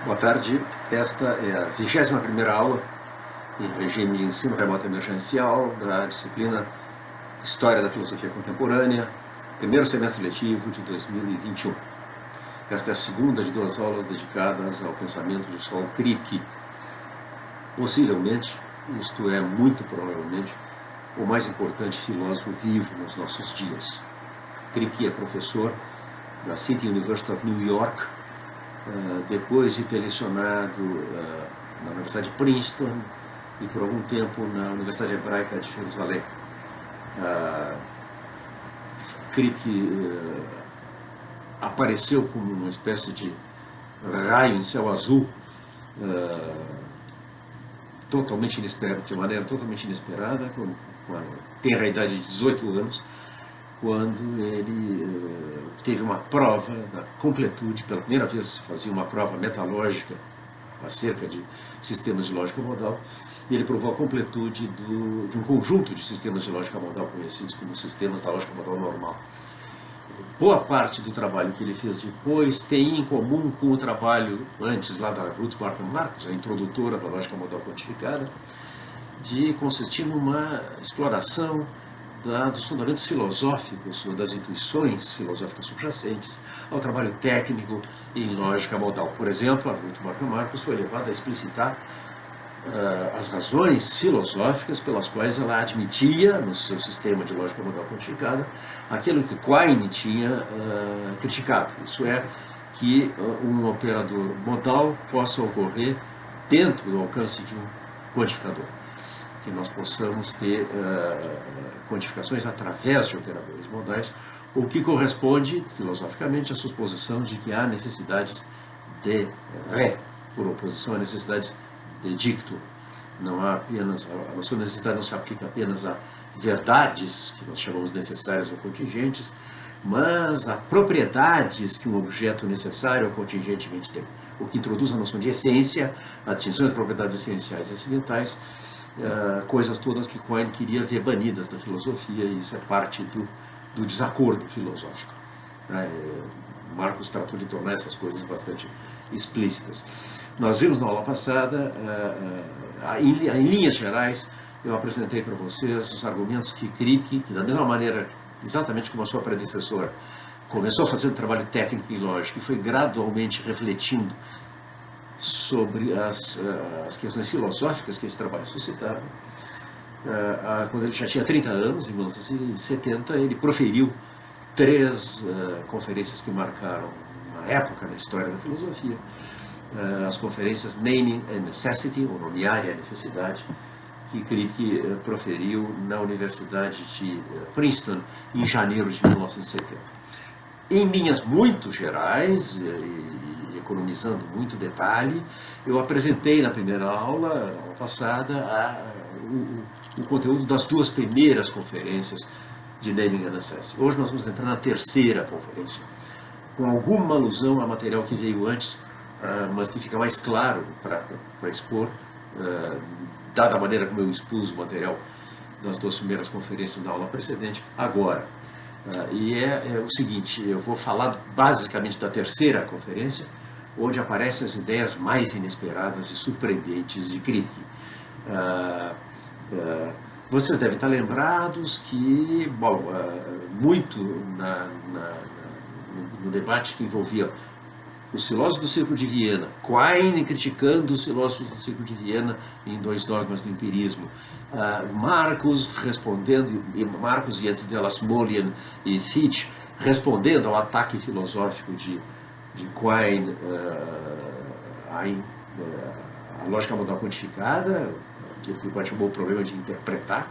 Boa tarde, esta é a 21ª aula em regime de ensino remoto emergencial da disciplina História da Filosofia Contemporânea, primeiro semestre letivo de 2021. Esta é a segunda de duas aulas dedicadas ao pensamento de Saul Kripke. Possivelmente, isto é muito provavelmente, o mais importante filósofo vivo nos nossos dias. Kripke é professor da City University of New York, depois de ter lecionado na Universidade de Princeton e por algum tempo na Universidade Hebraica de Jerusalém. Kripke apareceu como uma espécie de raio em céu azul, totalmente inesperado, de maneira totalmente inesperada, tem a idade de 18 anos, quando ele teve uma prova da completude, pela primeira vez fazia uma prova metalógica acerca de sistemas de lógica modal, e ele provou a completude de um conjunto de sistemas de lógica modal conhecidos como sistemas da lógica modal normal. Boa parte do trabalho que ele fez depois tem em comum com o trabalho antes lá da Ruth Barton Marcus, a introdutora da lógica modal quantificada, de consistir numa exploração dos fundamentos filosóficos, ou das intuições filosóficas subjacentes ao trabalho técnico em lógica modal. Por exemplo, a Ruth Barton Marcus foi levada a explicitar as razões filosóficas pelas quais ela admitia, no seu sistema de lógica modal quantificada, aquilo que Quine tinha criticado. Isso é, que um operador modal possa ocorrer dentro do alcance de um quantificador. Que nós possamos ter quantificações através de operadores modais, o que corresponde, filosoficamente, à suposição de que há necessidades de ré, por oposição a necessidades de dicto. Não há apenas, a nossa necessidade não se aplica apenas a verdades, que nós chamamos necessárias ou contingentes, mas a propriedades que um objeto necessário ou contingentemente tem, o que introduz a noção de essência, a distinção entre propriedades essenciais e acidentais, coisas todas que Quine queria ver banidas da filosofia, e isso é parte do desacordo filosófico. Marcus tratou de tornar essas coisas bastante explícitas. Nós vimos na aula passada, em linhas gerais, eu apresentei para vocês os argumentos que Kripke, que da mesma maneira, exatamente como a sua predecessora, começou a fazer um trabalho técnico em lógica e foi gradualmente refletindo sobre as questões filosóficas que esse trabalho suscitava. Quando ele já tinha 30 anos, em 1970, ele proferiu 3 conferências que marcaram uma época na história da filosofia. As conferências Naming and Necessity, ou Nomear e a Necessidade, que Kripke proferiu na Universidade de Princeton em janeiro de 1970. Em linhas muito gerais, economizando muito detalhe, eu apresentei na primeira aula passada, o conteúdo das 2 primeiras conferências de Naming and Necessity. Hoje nós vamos entrar na terceira conferência, com alguma alusão a material que veio antes, mas que fica mais claro para expor, dada a maneira como eu expus o material das 2 primeiras conferências da aula precedente, agora. E é o seguinte, eu vou falar basicamente da terceira conferência, onde aparecem as ideias mais inesperadas e surpreendentes de Kripke. Vocês devem estar lembrados que, muito no debate que envolvia os filósofos do Círculo de Viena, Quine criticando os filósofos do Círculo de Viena em 2 dogmas do empirismo, Marcus respondendo, Marcus e antes dela Smolian e Fichte, respondendo ao ataque filosófico de Quine a lógica modal quantificada, que Quine chamou o problema de interpretar,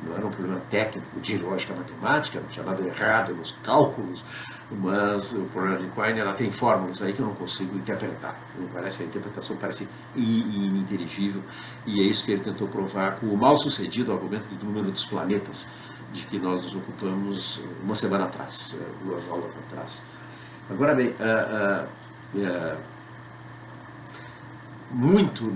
não era um problema técnico de lógica matemática, não tinha nada errado nos cálculos, mas o problema de Quine, ela tem fórmulas aí que eu não consigo interpretar. A interpretação parece ininteligível, e é isso que ele tentou provar com o mal sucedido argumento do número dos planetas, de que nós nos ocupamos uma semana atrás, 2 aulas atrás. Agora bem, muito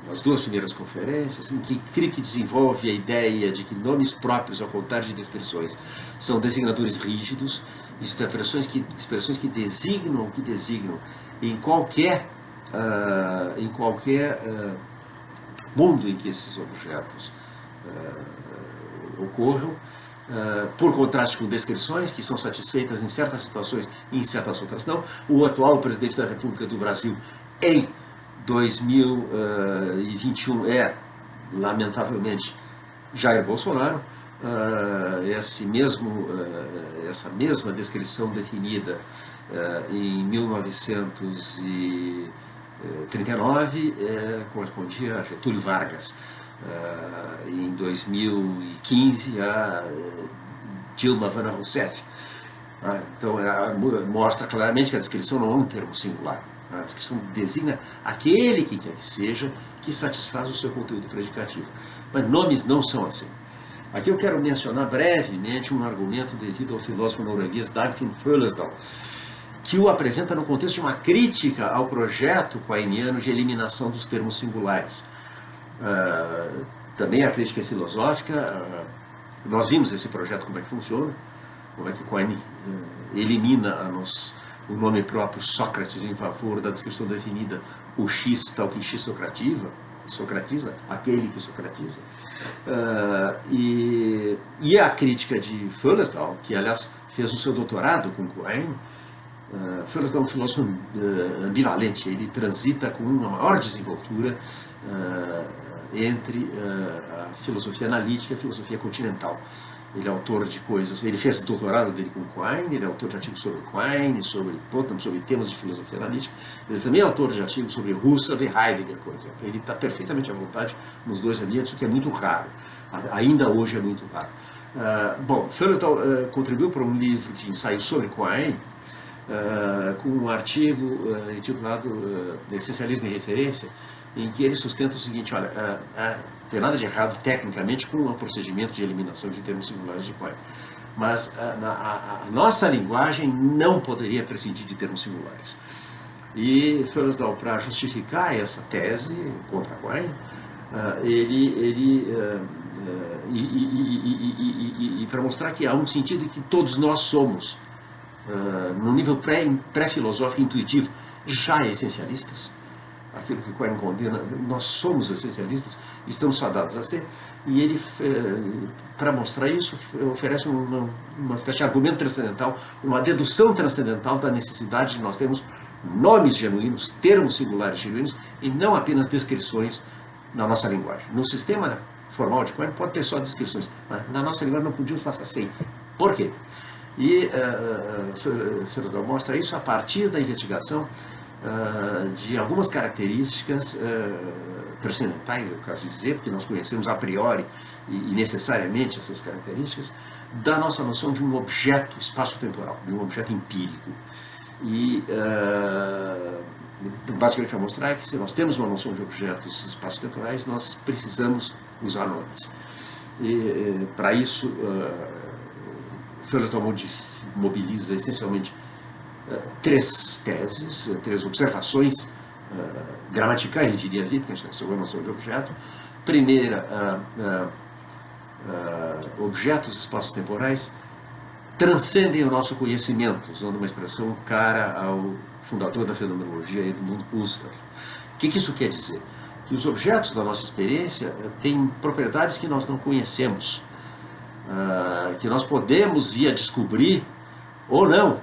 nas 2 primeiras conferências, em que Kripke desenvolve a ideia de que nomes próprios, ao contrário de descrições, são designadores rígidos, isto é, expressões que designam o que designam, em qualquer mundo em que esses objetos ocorram, por contraste com descrições que são satisfeitas em certas situações e em certas outras não. O atual presidente da República do Brasil em 2021 é, lamentavelmente, Jair Bolsonaro. Essa mesma descrição definida em 1939 correspondia a Getúlio Vargas. Em 2015 a Dilma Van Rousseff. Então mostra claramente que a descrição não é um termo singular. A descrição designa aquele que quer que seja que satisfaz o seu conteúdo predicativo. Mas nomes não são assim. Aqui eu quero mencionar brevemente um argumento devido ao filósofo norueguês Dagfinn Føllesdal, que o apresenta no contexto de uma crítica ao projeto quainiano de eliminação dos termos singulares. Também a crítica é filosófica. Nós vimos esse projeto, como é que funciona, como é que Quine elimina o nome próprio Sócrates em favor da descrição definida o X, tal que X socratiza, aquele que socratiza. E a crítica de Føllesdal, que aliás fez o seu doutorado com Quine. Føllesdal é um filósofo ambivalente, ele transita com uma maior desenvoltura entre a filosofia analítica e a filosofia continental. Ele é autor de coisas, ele fez o doutorado dele com Quine, ele é autor de artigos sobre Quine, sobre temas de filosofia analítica. Ele também é autor de artigos sobre Husserl e Heidegger, por exemplo. Ele está perfeitamente à vontade nos dois ambientes, o que é muito raro. Ainda hoje é muito raro. Bom, Føllesdal contribuiu para um livro de ensaios sobre Quine, com um artigo intitulado Essencialismo e Referência, em que ele sustenta o seguinte: olha, não tem nada de errado tecnicamente com o procedimento de eliminação de termos singulares de Quine, mas a nossa linguagem não poderia prescindir de termos singulares. E Føllesdal, para justificar essa tese contra Quine, e para mostrar que há um sentido em que todos nós somos, no nível pré-filosófico intuitivo, já essencialistas, aquilo que Quine condena, nós somos essencialistas, estamos fadados a ser, e ele, para mostrar isso, oferece uma espécie de argumento transcendental, uma dedução transcendental da necessidade de nós termos nomes genuínos, termos singulares genuínos, e não apenas descrições na nossa linguagem. No sistema formal de Quine pode ter só descrições, mas na nossa linguagem não podíamos passar sem. Por quê? E Føllesdal mostra isso a partir da investigação de algumas características transcendentais, é o caso de dizer, porque nós conhecemos a priori e necessariamente essas características, da nossa noção de um objeto espaço-temporal, de um objeto empírico. E basicamente para mostrar é que se nós temos uma noção de objetos espaço-temporais, nós precisamos usar nomes. E para isso, Føllesdal mobiliza essencialmente três teses, três observações gramaticais, diria Wittgenstein, sobre a noção de objeto. Primeira, objetos espaços-temporais transcendem o nosso conhecimento, usando uma expressão cara ao fundador da fenomenologia, Edmund Husserl. O que isso quer dizer? Que os objetos da nossa experiência têm propriedades que nós não conhecemos, que nós podemos vir a descobrir ou não,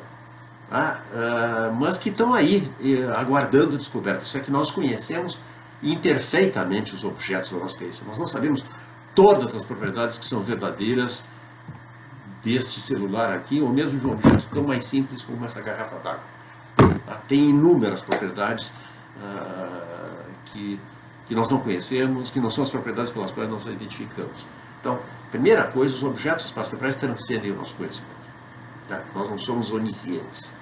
mas que estão aí aguardando descoberta. Isso é que nós conhecemos imperfeitamente os objetos da nossa experiência. Nós não sabemos todas as propriedades que são verdadeiras deste celular aqui, ou mesmo de um objeto tão mais simples como essa garrafa d'água. Tem inúmeras propriedades que nós não conhecemos, que não são as propriedades pelas quais nós a identificamos. Então, primeira coisa, os objetos espaço-temporais transcendem o nosso conhecimento. Nós não somos oniscientes.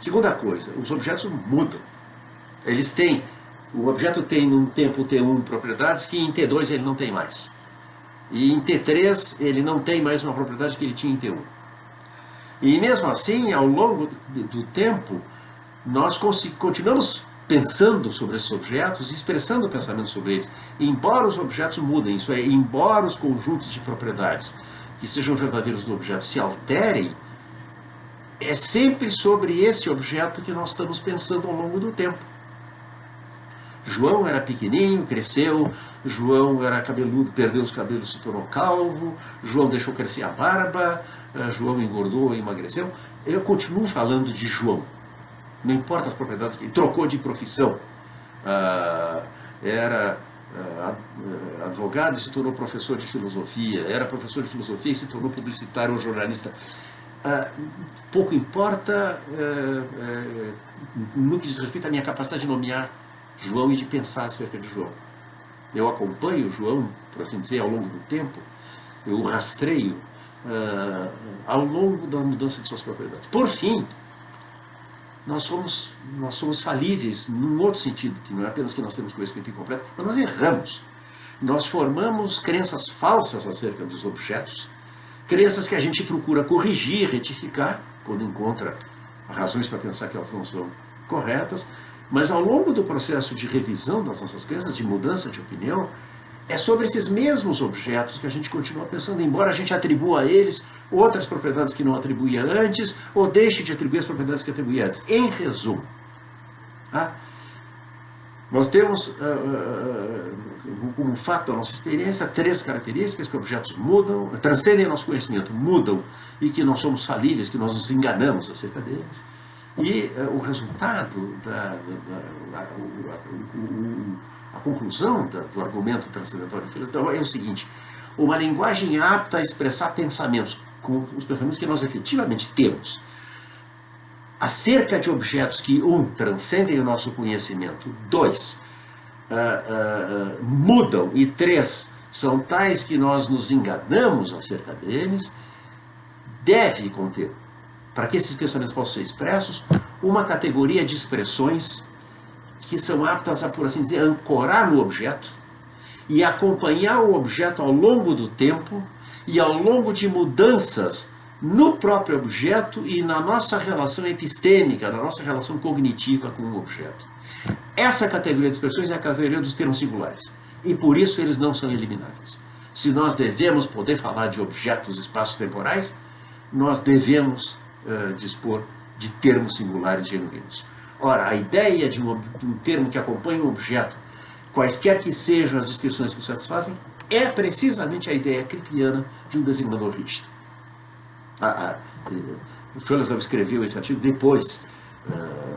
Segunda coisa, os objetos mudam. O objeto tem no tempo T1 propriedades que em T2 ele não tem mais. E em T3 ele não tem mais uma propriedade que ele tinha em T1. E mesmo assim, ao longo do tempo, nós continuamos pensando sobre esses objetos e expressando o pensamento sobre eles. E embora os objetos mudem, isso é, embora os conjuntos de propriedades que sejam verdadeiros do objeto se alterem, é sempre sobre esse objeto que nós estamos pensando ao longo do tempo. João era pequenininho, cresceu, João era cabeludo, perdeu os cabelos, se tornou calvo, João deixou crescer a barba, João engordou e emagreceu. Eu continuo falando de João, não importa as propriedades que ele trocou de profissão. Era advogado e se tornou professor de filosofia, era professor de filosofia e se tornou publicitário ou jornalista. Pouco importa no que diz respeito à minha capacidade de nomear João e de pensar acerca de João. Eu acompanho João, por assim dizer, ao longo do tempo, eu o rastreio ao longo da mudança de suas propriedades. Por fim, nós somos falíveis num outro sentido, que não é apenas que nós temos conhecimento incompleto, mas nós erramos. Nós formamos crenças falsas acerca dos objetos, crenças que a gente procura corrigir, retificar, quando encontra razões para pensar que elas não são corretas, mas ao longo do processo de revisão das nossas crenças, de mudança de opinião, é sobre esses mesmos objetos que a gente continua pensando, embora a gente atribua a eles outras propriedades que não atribuía antes, ou deixe de atribuir as propriedades que atribuía antes. Em resumo, nós temos, como fato da nossa experiência, 3 características: que objetos mudam, transcendem nosso conhecimento, mudam, e que nós somos falíveis, que nós nos enganamos acerca deles. E o resultado, a conclusão do argumento transcendental de Philosophia é o seguinte: uma linguagem apta a expressar pensamentos, como os pensamentos que nós efetivamente temos, acerca de objetos que, 1, transcendem o nosso conhecimento, 2, mudam, e 3, são tais que nós nos enganamos acerca deles, deve conter, para que esses pensamentos possam ser expressos, uma categoria de expressões que são aptas a, por assim dizer, ancorar no objeto e acompanhar o objeto ao longo do tempo e ao longo de mudanças no próprio objeto e na nossa relação epistêmica, na nossa relação cognitiva com o objeto. Essa categoria de expressões é a categoria dos termos singulares, e por isso eles não são elimináveis. Se nós devemos poder falar de objetos espaços-temporais, nós devemos dispor de termos singulares genuínos. Ora, a ideia de um termo que acompanha um objeto, quaisquer que sejam as descrições que o satisfazem, é precisamente a ideia cripiana de um designador rígido. O Philosophia escreveu esse artigo depois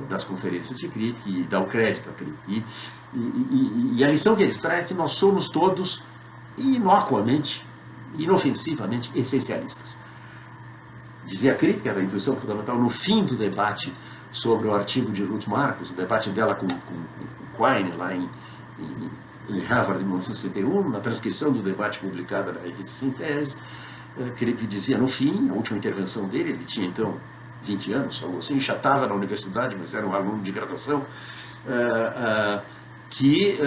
das conferências de Cripp e dá o crédito a Cripp. E a lição que eles trazem é que nós somos todos inocuamente, inofensivamente essencialistas. Dizia Cripp, que era a intuição fundamental, no fim do debate sobre o artigo de Ruth Marcus, o debate dela com Quine, lá em Harvard, em 1961, na transcrição do debate publicada na revista Síntese, Cripp dizia no fim, a última intervenção dele, ele tinha então 20 anos, algo assim, já estava na universidade, mas era um aluno de graduação, que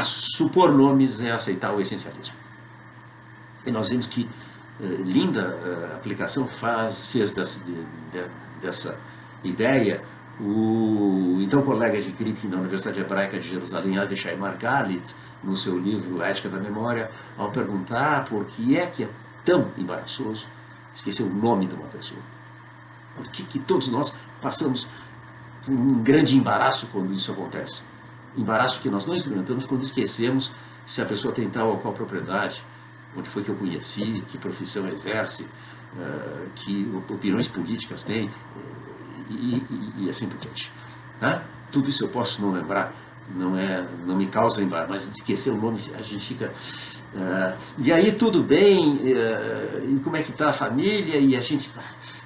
supor nomes é aceitar o essencialismo. E nós vimos que linda aplicação fez dessa ideia o então colega de Cripp na Universidade Hebraica de Jerusalém, Avishai Margalit, no seu livro Ética da Memória, ao perguntar por que é tão embaraçoso esquecer o nome de uma pessoa. Por que todos nós passamos por um grande embaraço quando isso acontece? Embaraço que nós não experimentamos quando esquecemos se a pessoa tem tal ou qual propriedade, onde foi que eu conheci, que profissão exerce, que opiniões políticas tem, e assim por diante. Tá? Tudo isso eu posso não lembrar, não me causa embaraço, mas esquecer o nome, a gente fica... e aí tudo bem, e como é que está a família, e a gente...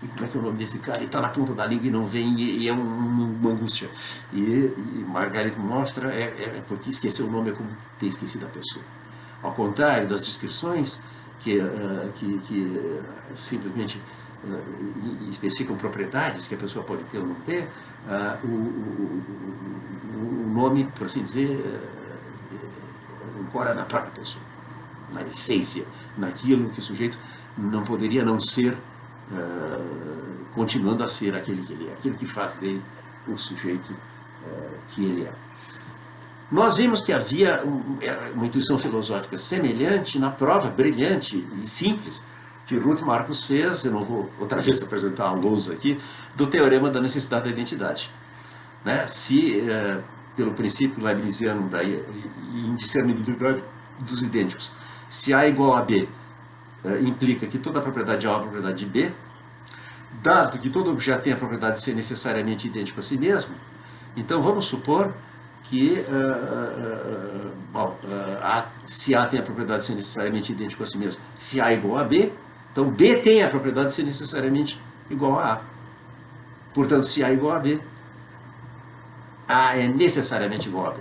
E como é que é o nome desse cara? E está na ponta da língua e não vem, e é uma angústia. E Margaret mostra, é porque esquecer o nome é como ter esquecido a pessoa. Ao contrário das descrições que simplesmente especificam propriedades que a pessoa pode ter ou não ter, o nome, por assim dizer, ancora na própria pessoa, na essência, naquilo que o sujeito não poderia não ser, continuando a ser aquele que ele é, aquilo que faz dele o sujeito que ele é. Nós vimos que havia uma intuição filosófica semelhante na prova brilhante e simples que Ruth Marcos fez, eu não vou outra vez apresentar a lousa aqui, do teorema da necessidade da identidade. Né? Se, pelo princípio leibniziano da indiscernibilidade dos idênticos, se A igual a B implica que toda a propriedade de A é uma propriedade de B, dado que todo objeto tem a propriedade de ser necessariamente idêntico a si mesmo, então vamos supor que se A tem a propriedade de ser necessariamente idêntico a si mesmo, se A é igual a B, então B tem a propriedade de ser necessariamente igual a A. Portanto, se A é igual a B, A é necessariamente igual a B.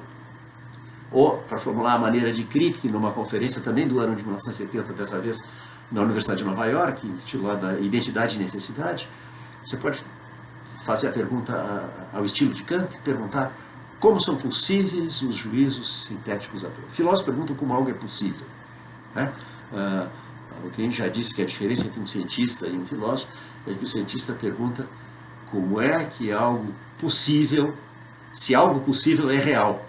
Ou, para formular a maneira de Kripke, numa conferência também do ano de 1970, dessa vez na Universidade de Nova York, intitulada Identidade e Necessidade, você pode fazer a pergunta ao estilo de Kant, perguntar como são possíveis os juízos sintéticos a priori. Filósofos perguntam como algo é possível. Né? Alguém já disse que a diferença entre um cientista e um filósofo é que o cientista pergunta como é que algo possível, se algo possível é real.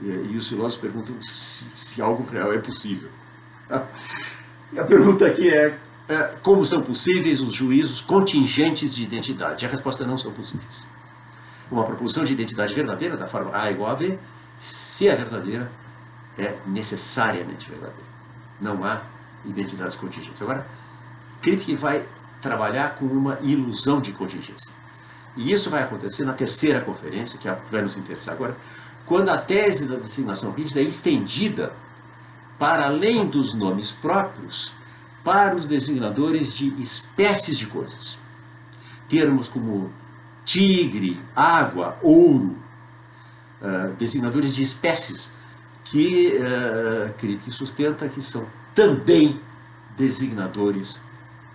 E os filósofos perguntam se algo real é possível. E a pergunta aqui é como são possíveis os juízos contingentes de identidade? A resposta é não são possíveis. Uma proposição de identidade verdadeira, da forma A igual a B, se é verdadeira, é necessariamente verdadeira. Não há identidades contingentes. Agora, Kripke vai trabalhar com uma ilusão de contingência. E isso vai acontecer na terceira conferência, que vai nos interessar agora, quando a tese da designação rígida é estendida para além dos nomes próprios para os designadores de espécies de coisas. Termos como tigre, água, ouro, designadores de espécies que Kripke sustenta que são também designadores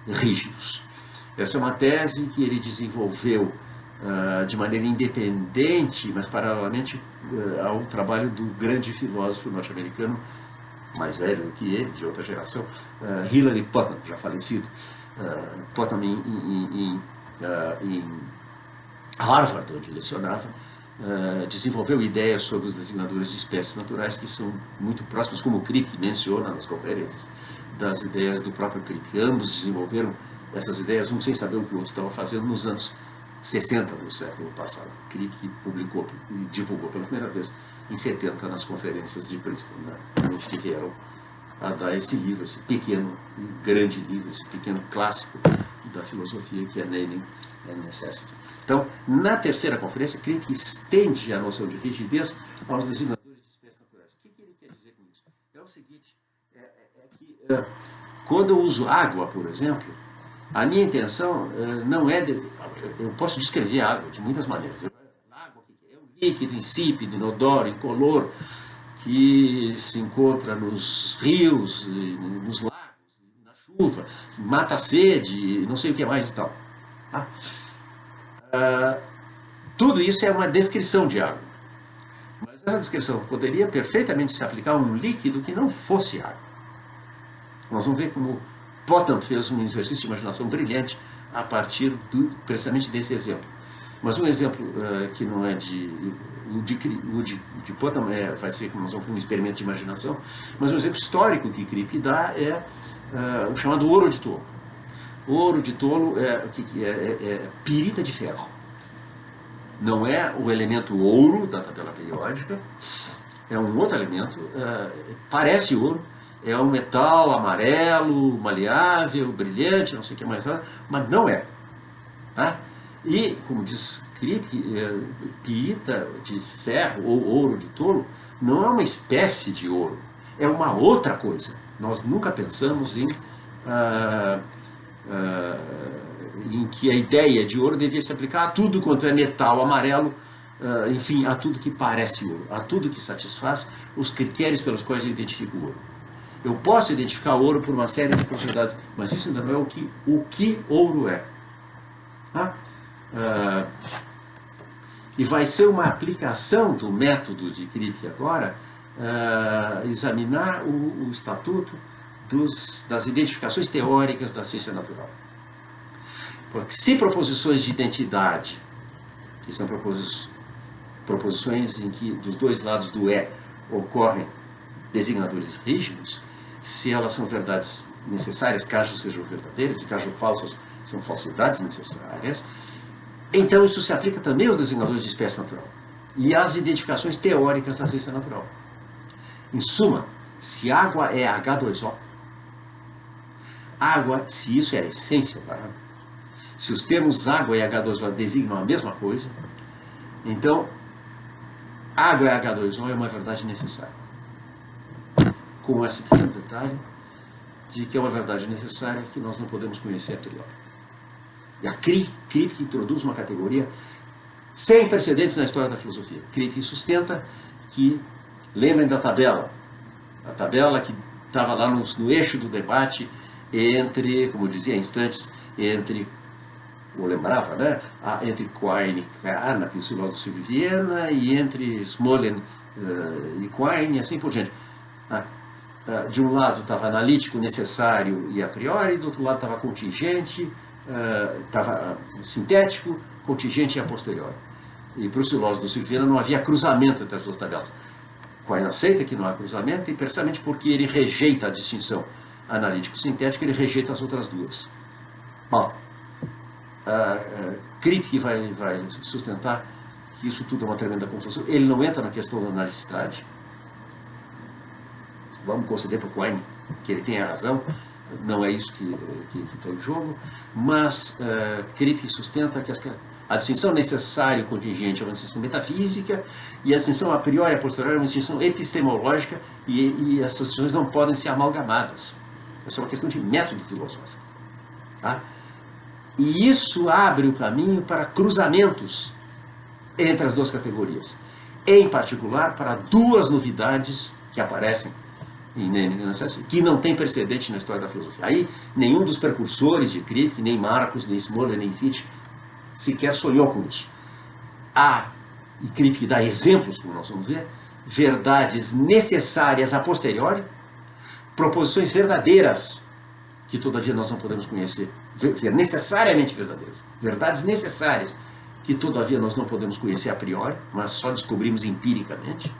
rígidos. Essa é uma tese que ele desenvolveu de maneira independente, mas paralelamente ao trabalho do grande filósofo norte-americano, mais velho do que ele, de outra geração, Hilary Putnam, já falecido. Putnam em Harvard, onde lecionava, desenvolveu ideias sobre os designadores de espécies naturais que são muito próximas, como o Kripke menciona nas conferências, das ideias do próprio Kripke. Ambos desenvolveram essas ideias, um sem saber o que o outro estava fazendo, nos anos 60 do século passado. Kripke publicou e divulgou pela primeira vez em 70 nas conferências de Princeton, né, que vieram a dar esse livro, esse pequeno, grande livro, esse pequeno clássico da filosofia que é Naming and Necessity. Então, na terceira conferência, Kripke estende a noção de rigidez aos designadores de espécies naturais. O que ele quer dizer com isso? É o seguinte, que quando eu uso água, por exemplo, a minha intenção não é... eu posso descrever a água de muitas maneiras. Água é um líquido insípido, inodoro, incolor, que se encontra nos rios, nos lagos, na chuva, que mata a sede, não sei o que mais e tal. Tudo isso é uma descrição de água. Mas essa descrição poderia perfeitamente se aplicar a um líquido que não fosse água. Nós vamos ver como Putnam fez um exercício de imaginação brilhante a partir precisamente desse exemplo. Mas um exemplo que não é de Putnam, vai ser como nós vamos ver um experimento de imaginação, mas um exemplo histórico que Kripke dá é o chamado ouro de tolo. Ouro de tolo é pirita de ferro. Não é o elemento ouro da tabela periódica, é um outro elemento, parece ouro, é um metal amarelo, maleável, brilhante, não sei o que mais, mas não é. Tá? E, como diz Kripke, pirita de ferro ou ouro de tolo não é uma espécie de ouro, é uma outra coisa. Nós nunca pensamos em que a ideia de ouro devia se aplicar a tudo quanto é metal amarelo, enfim, a tudo que parece ouro, a tudo que satisfaz os critérios pelos quais eu identifico o ouro. Eu posso identificar o ouro por uma série de propriedades, mas isso ainda não é o que ouro é. Tá? E vai ser uma aplicação do método de Kripke agora examinar o estatuto das identificações teóricas da ciência natural. Porque se proposições de identidade, que são proposições em que dos dois lados do ocorrem designadores rígidos, se elas são verdades necessárias, caso sejam verdadeiras, e caso falsas, são falsidades necessárias. Então isso se aplica também aos designadores de espécie natural e às identificações teóricas da ciência natural. Em suma, se água é H2O, água, se isso é a essência da água, se os termos água e H2O designam a mesma coisa, então água e H2O é uma verdade necessária. Com esse pequeno detalhe de que é uma verdade necessária que nós não podemos conhecer a priori. E a Kripke introduz uma categoria sem precedentes na história da filosofia. Kripke sustenta que, lembrem da tabela, a tabela que estava lá no eixo do debate entre, como eu dizia há instantes, entre, eu lembrava, né, entre Quine e Kahn, os filósofos de Viena, e entre Smolin e Quine, e assim por diante. De um lado estava analítico, necessário e a priori, do outro lado estava contingente, estava sintético, contingente e a posteriori. E para os filósofos do Silviana não havia cruzamento entre as duas tabelas. Quine aceita que não há cruzamento, e precisamente porque ele rejeita a distinção analítico-sintético, ele rejeita as outras duas. Bom, Kripke vai sustentar que isso tudo é uma tremenda confusão. Ele não entra na questão da analicidade. Vamos conceder para o Quine que ele tem a razão, não é isso que está em jogo, mas Kripke sustenta que a distinção necessária e contingente é uma distinção metafísica, e a distinção a priori e a posteriori é uma distinção epistemológica, e essas distinções não podem ser amalgamadas. Essa é uma questão de método filosófico. Tá? E isso abre o caminho para cruzamentos entre as duas categorias. Em particular, para duas novidades que aparecem que não tem precedente na história da filosofia. Aí, nenhum dos precursores de Kripke, nem Marcus, nem Smolin, nem Fichte, sequer sonhou com isso. E Kripke dá exemplos, como nós vamos ver, verdades necessárias a posteriori, proposições verdadeiras, que todavia nós não podemos conhecer, necessariamente verdadeiras, verdades necessárias, que todavia nós não podemos conhecer a priori, mas só descobrimos empiricamente.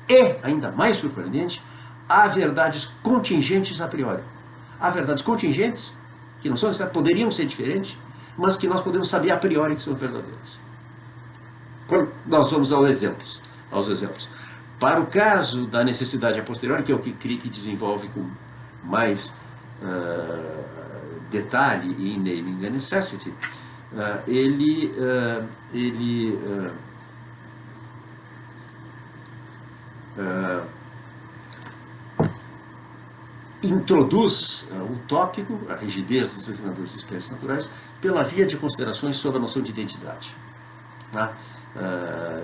E, ainda mais surpreendente, há verdades contingentes a priori. Há verdades contingentes, que não são necessárias, poderiam ser diferentes, mas que nós podemos saber a priori que são verdadeiras. Quando nós vamos aos exemplos. Para o caso da necessidade a posteriori, que é o que Kripke desenvolve com mais detalhe em Naming a Necessity, ele introduz o tópico, a rigidez dos designadores de espécies naturais, pela via de considerações sobre a noção de identidade. Tá?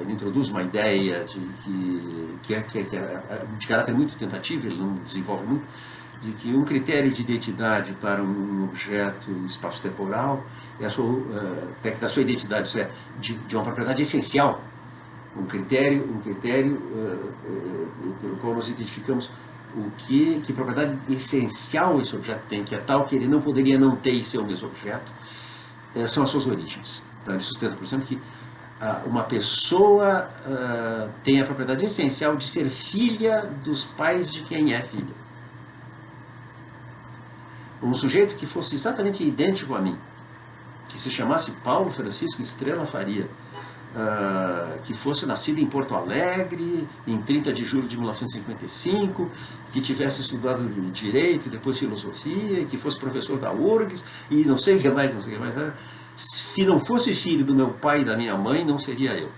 Ele introduz uma ideia que é de caráter muito tentativo, ele não desenvolve muito, de que um critério de identidade para um objeto espaço-temporal é da sua identidade, isso é, de uma propriedade essencial, um critério pelo qual nós identificamos que propriedade essencial esse objeto tem, que é tal que ele não poderia não ter e ser o mesmo objeto, são as suas origens. Então ele sustenta, por exemplo, que uma pessoa tem a propriedade essencial de ser filha dos pais de quem é filha. Um sujeito que fosse exatamente idêntico a mim, que se chamasse Paulo Francisco Estrela Faria, que fosse nascido em Porto Alegre em 30 de julho de 1955, que tivesse estudado Direito e depois Filosofia, que fosse professor da URGS e não sei o que mais, se não fosse filho do meu pai e da minha mãe, não seria eu.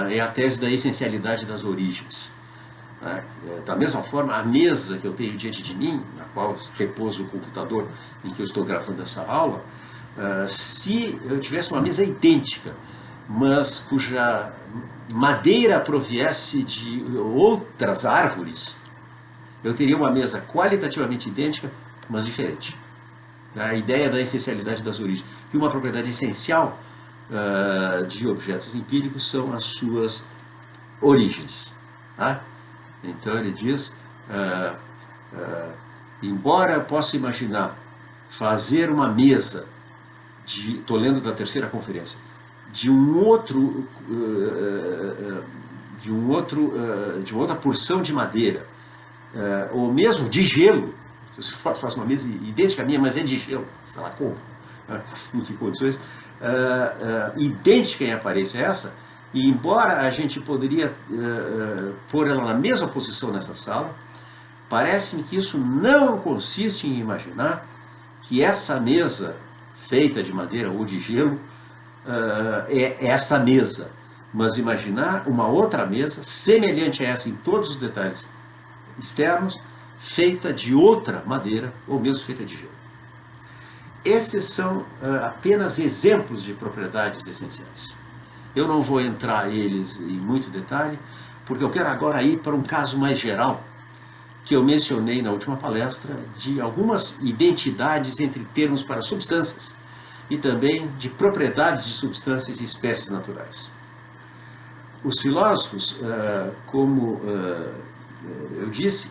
É a tese da essencialidade das origens. Da mesma forma, a mesa que eu tenho diante de mim, na qual repouso o computador em que eu estou gravando essa aula, se eu tivesse uma mesa idêntica, mas cuja madeira proviesse de outras árvores, eu teria uma mesa qualitativamente idêntica, mas diferente. A ideia da essencialidade das origens. E uma propriedade essencial de objetos empíricos são as suas origens. Então ele diz, embora eu possa imaginar fazer uma mesa, estou lendo da terceira conferência, de uma outra porção de madeira, ou mesmo de gelo. Se você faz uma mesa idêntica à minha, mas é de gelo, sei lá como, em que condições, idêntica em aparência a essa, e embora a gente poderia pôr ela na mesma posição nessa sala, parece-me que isso não consiste em imaginar que essa mesa feita de madeira ou de gelo é essa mesa, mas imaginar uma outra mesa semelhante a essa em todos os detalhes externos, feita de outra madeira ou mesmo feita de gelo. Esses são apenas exemplos de propriedades essenciais. Eu não vou entrar eles em muito detalhe, porque eu quero agora ir para um caso mais geral, que eu mencionei na última palestra, de algumas identidades entre termos para substâncias e também de propriedades de substâncias e espécies naturais. Os filósofos, como eu disse,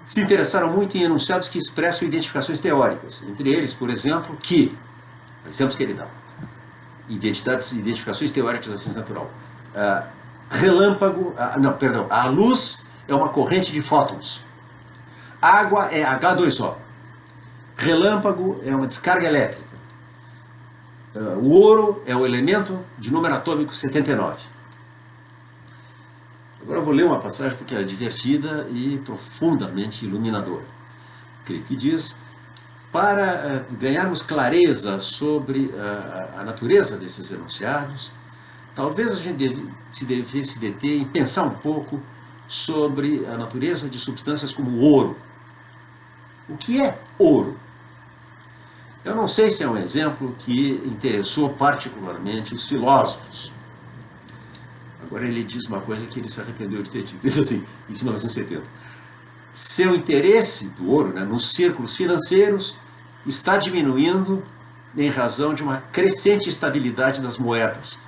se interessaram muito em enunciados que expressam identificações teóricas, entre eles, por exemplo, exemplos que ele dá, identificações teóricas da ciência natural. A luz é uma corrente de fótons. Água é H2O. Relâmpago é uma descarga elétrica. O ouro é o elemento de número atômico 79. Agora eu vou ler uma passagem porque é divertida e profundamente iluminadora. Que diz: para ganharmos clareza sobre a natureza desses enunciados, talvez a gente devesse deter em pensar um pouco sobre a natureza de substâncias como o ouro. O que é ouro? Eu não sei se é um exemplo que interessou particularmente os filósofos. Agora ele diz uma coisa que ele se arrependeu de ter dito, assim, em 1970. Seu interesse do ouro, nos círculos financeiros está diminuindo em razão de uma crescente estabilidade das moedas.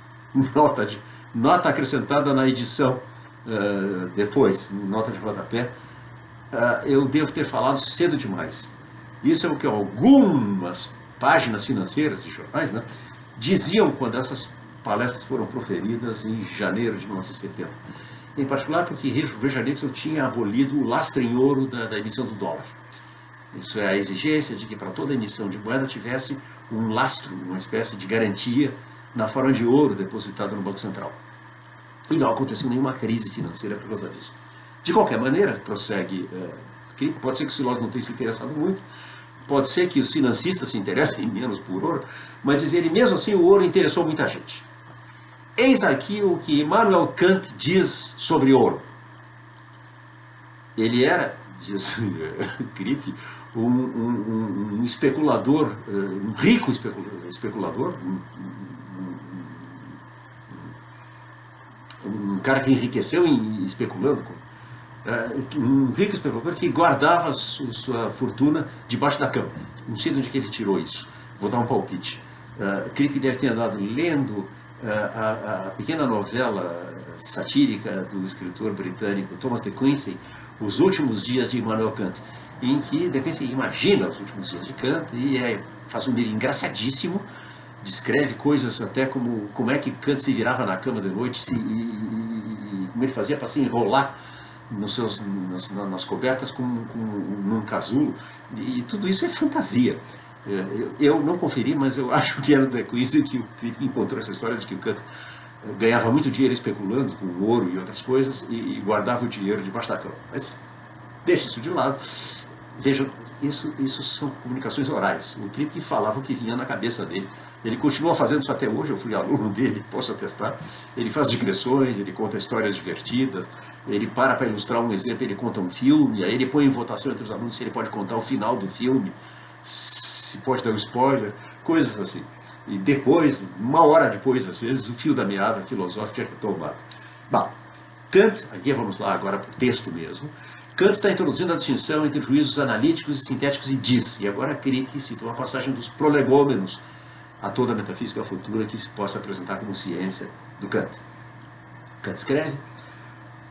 Nota acrescentada na edição depois, nota de rodapé. Eu devo ter falado cedo demais. Isso é o que algumas páginas financeiras de jornais diziam quando essas palestras foram proferidas em janeiro de 1970. Em particular porque Richard Nixon tinha abolido o lastro em ouro da emissão do dólar. Isso é a exigência de que para toda emissão de moeda tivesse um lastro, uma espécie de garantia na forma de ouro depositada no Banco Central. E não aconteceu nenhuma crise financeira por causa disso. De qualquer maneira, prossegue, pode ser que os filósofos não tenham se interessado muito, pode ser que os financistas se interessem menos por ouro, mas diz ele, mesmo assim o ouro interessou muita gente. Eis aqui o que Immanuel Kant diz sobre ouro. Ele era, diz Cripe, um especulador, um rico especulador, um cara que enriqueceu especulando, um rico especulador que guardava sua fortuna debaixo da cama. Não sei de onde que ele tirou isso. Vou dar um palpite. Cripe deve ter andado lendo a pequena novela satírica do escritor britânico Thomas de Quincey, Os Últimos Dias de Immanuel Kant, em que de Quincey imagina os últimos dias de Kant e faz um livro engraçadíssimo, descreve coisas até como é que Kant se virava na cama de noite e como ele fazia para se enrolar nas cobertas num casulo, e tudo isso é fantasia. Eu não conferi, mas eu acho que era do De Quincey que encontrou essa história de que o Kant ganhava muito dinheiro especulando com ouro e outras coisas e guardava o dinheiro debaixo da cama. Mas deixa isso de lado. Vejam, isso são comunicações orais. O Cripe falava o que vinha na cabeça dele. Ele continua fazendo isso até hoje, eu fui aluno dele, posso atestar. Ele faz digressões, ele conta histórias divertidas, ele para ilustrar um exemplo, ele conta um filme, aí ele põe em votação entre os alunos se ele pode contar o final do filme, se pode dar um spoiler, coisas assim. E depois, uma hora depois, às vezes, o fio da meada filosófica é retomado. Bom, Kant, aqui vamos lá agora para o texto mesmo, Kant está introduzindo a distinção entre juízos analíticos e sintéticos e diz, e agora queria que cite uma passagem dos prolegômenos a toda a metafísica futura que se possa apresentar como ciência do Kant. Kant escreve: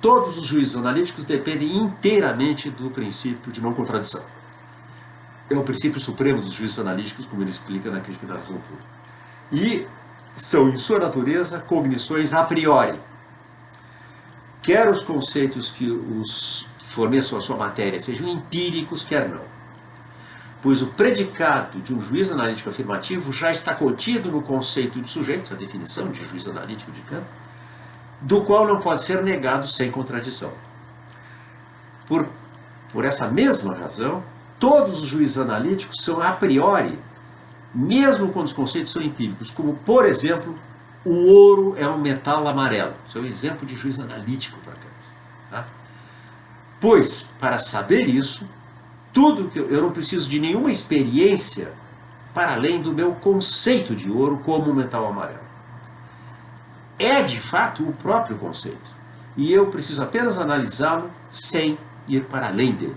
todos os juízos analíticos dependem inteiramente do princípio de não contradição. É o princípio supremo dos juízos analíticos, como ele explica na Crítica da Razão Pura. E são, em sua natureza, cognições a priori. Quer os conceitos que forneçam a sua matéria sejam empíricos, quer não. Pois o predicado de um juízo analítico afirmativo já está contido no conceito de sujeito, essa definição de juízo analítico de Kant, do qual não pode ser negado sem contradição. Por essa mesma razão, todos os juízos analíticos são a priori, mesmo quando os conceitos são empíricos, como, por exemplo, o ouro é um metal amarelo. Isso é um exemplo de juízo analítico para Kant. Tá? Pois, para saber isso, tudo que eu não preciso de nenhuma experiência para além do meu conceito de ouro como metal amarelo. É, de fato, o próprio conceito. E eu preciso apenas analisá-lo sem ir para além dele.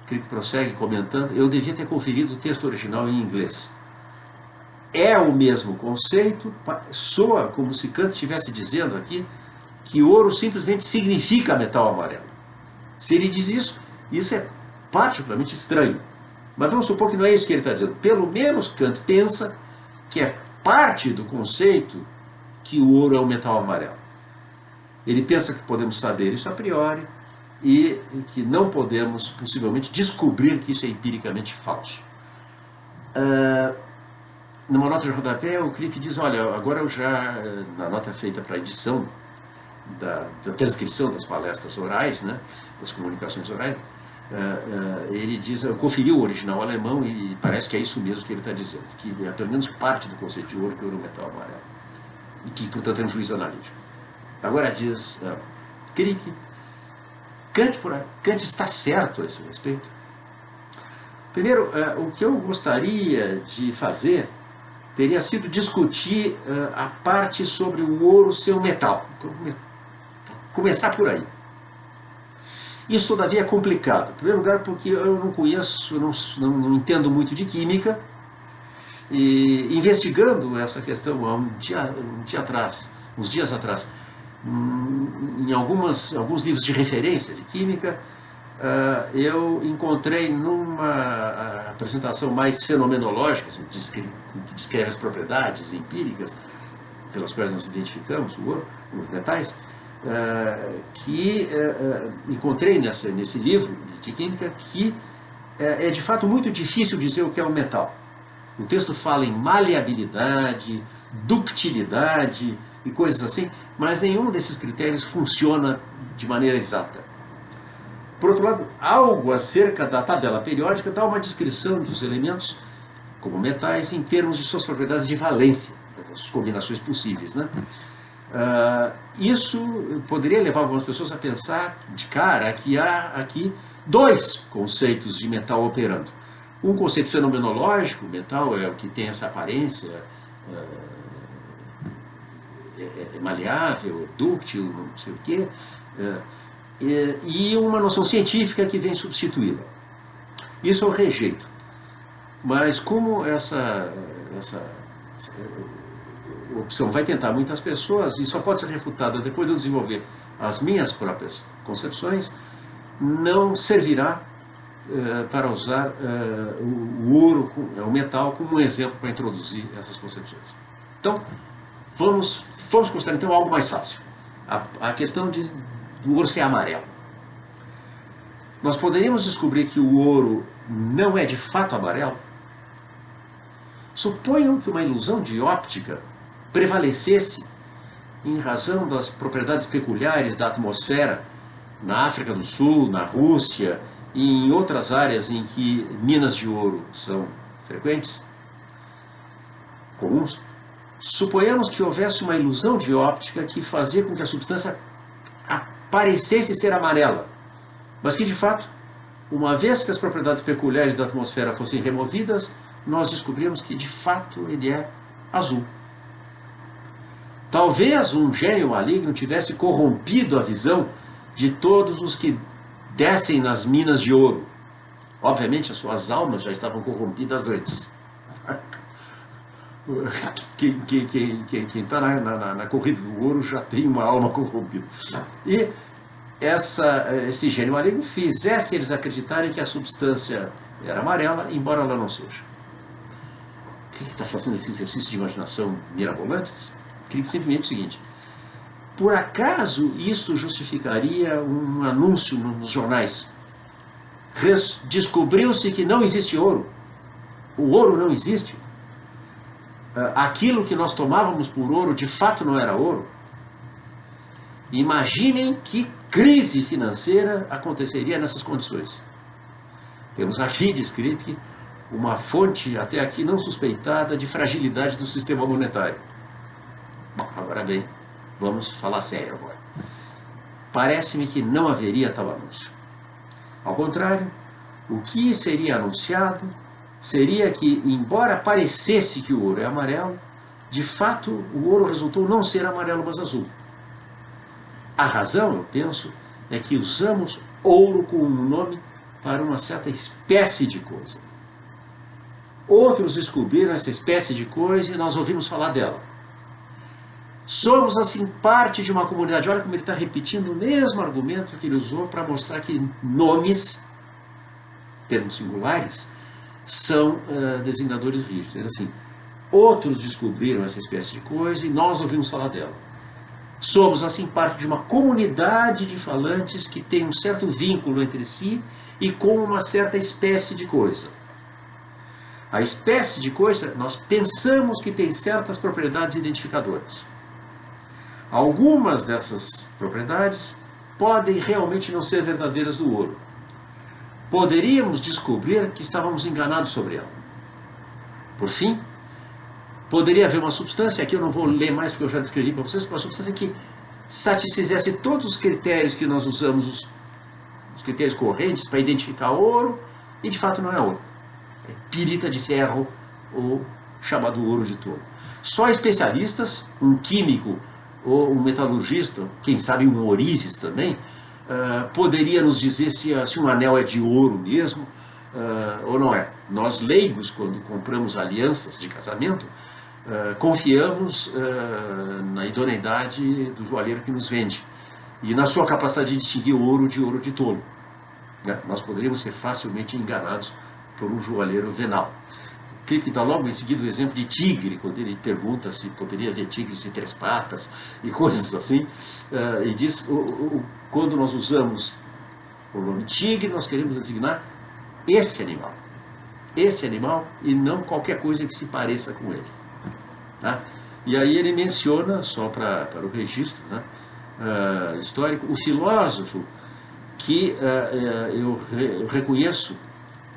Crick prossegue comentando, eu devia ter conferido o texto original em inglês. É o mesmo conceito, soa como se Kant estivesse dizendo aqui que ouro simplesmente significa metal amarelo. Se ele diz isso, isso é particularmente estranho. Mas vamos supor que não é isso que ele está dizendo. Pelo menos Kant pensa que é parte do conceito que o ouro é um metal amarelo. Ele pensa que podemos saber isso a priori e que não podemos, possivelmente, descobrir que isso é empiricamente falso. Numa nota de rodapé, o Crick diz, olha, agora eu já, na nota feita para a edição da transcrição das palestras orais, né, das comunicações orais, ele diz, eu conferi o original alemão e parece que é isso mesmo que ele está dizendo, que é pelo menos parte do conceito de ouro que é o metal amarelo, e que, portanto, é um juízo analítico. Agora diz Crick, Kant está certo a esse respeito. Primeiro, o que eu gostaria de fazer teria sido discutir a parte sobre o ouro ser um metal. Começar por aí. Isso, todavia, é complicado. Em primeiro lugar, porque eu não conheço, não entendo muito de química, e investigando essa questão há uns dias atrás, em alguns livros de referência de química, eu encontrei numa apresentação mais fenomenológica, assim, que descreve as propriedades empíricas pelas quais nós identificamos o ouro, os metais, que encontrei nesse livro de química que é de fato muito difícil dizer o que é um metal. O texto fala em maleabilidade, ductilidade e coisas assim, mas nenhum desses critérios funciona de maneira exata. Por outro lado, algo acerca da tabela periódica dá uma descrição dos elementos, como metais, em termos de suas propriedades de valência, as suas combinações possíveis, né? Isso poderia levar algumas pessoas a pensar de cara que há aqui dois conceitos de metal operando. Um conceito fenomenológico, o metal é o que tem essa aparência, é maleável, é dúctil, não sei o quê, e uma noção científica que vem substituí-la. Isso eu rejeito. Mas como essa opção vai tentar muitas pessoas e só pode ser refutada depois de eu desenvolver as minhas próprias concepções, não servirá para usar o ouro, o metal, como um exemplo para introduzir essas concepções. Então, vamos considerar então algo mais fácil. A questão do ouro ser amarelo. Nós poderíamos descobrir que o ouro não é de fato amarelo? Suponham que uma ilusão de óptica prevalecesse em razão das propriedades peculiares da atmosfera na África do Sul, na Rússia e em outras áreas em que minas de ouro são frequentes, comuns. Suponhamos que houvesse uma ilusão de óptica que fazia com que a substância parecesse ser amarela, mas que de fato, uma vez que as propriedades peculiares da atmosfera fossem removidas, nós descobrimos que de fato ele é azul. Talvez um gênio maligno tivesse corrompido a visão de todos os que descem nas minas de ouro. Obviamente as suas almas já estavam corrompidas antes. Quem está na corrida do ouro já tem uma alma corrompida. E esse gênio maligno fizesse eles acreditarem que a substância era amarela, embora ela não seja. O que está fazendo esse exercício de imaginação mirabolante? Simplesmente o seguinte: Por acaso isso justificaria um anúncio nos jornais? Descobriu-se que não existe ouro. O ouro não existe. Aquilo que nós tomávamos por ouro de fato não era ouro. Imaginem que crise financeira aconteceria nessas condições. Temos aqui descrito uma fonte até aqui não suspeitada de fragilidade do sistema monetário. Bom, agora bem, vamos falar sério agora. Parece-me que não haveria tal anúncio. Ao contrário, o que seria anunciado seria que, embora parecesse que o ouro é amarelo, de fato o ouro resultou não ser amarelo, mas azul. A razão, eu penso, é que usamos ouro como um nome para uma certa espécie de coisa. Outros descobriram essa espécie de coisa e nós ouvimos falar dela. Somos, assim, parte de uma comunidade. Olha como ele está repetindo o mesmo argumento que ele usou para mostrar que nomes, termos singulares, são designadores rígidos. Assim, outros descobriram essa espécie de coisa e nós ouvimos falar dela. Somos, assim, parte de uma comunidade de falantes que tem um certo vínculo entre si e com uma certa espécie de coisa. A espécie de coisa, nós pensamos que tem certas propriedades identificadoras. Algumas dessas propriedades podem realmente não ser verdadeiras do ouro. Poderíamos descobrir que estávamos enganados sobre ela. Por fim, poderia haver uma substância, aqui eu não vou ler mais porque eu já descrevi para vocês, uma substância que satisfizesse todos os critérios que nós usamos, os critérios correntes para identificar ouro, e de fato não é ouro. É pirita de ferro ou chamado ouro de touro. Só especialistas, um químico ou um metalurgista, quem sabe um ourives também, poderia nos dizer se um anel é de ouro mesmo ou não é. Nós leigos, quando compramos alianças de casamento, confiamos na idoneidade do joalheiro que nos vende e na sua capacidade de distinguir ouro de tolo. Nós poderíamos ser facilmente enganados por um joalheiro venal. Kripke dá logo em seguida o exemplo de tigre, quando ele pergunta se poderia haver tigres de 3 patas e coisas assim, e diz, quando nós usamos o nome tigre, nós queremos designar este animal e não qualquer coisa que se pareça com ele. Tá? E aí ele menciona, só para o registro histórico, o filósofo que eu reconheço,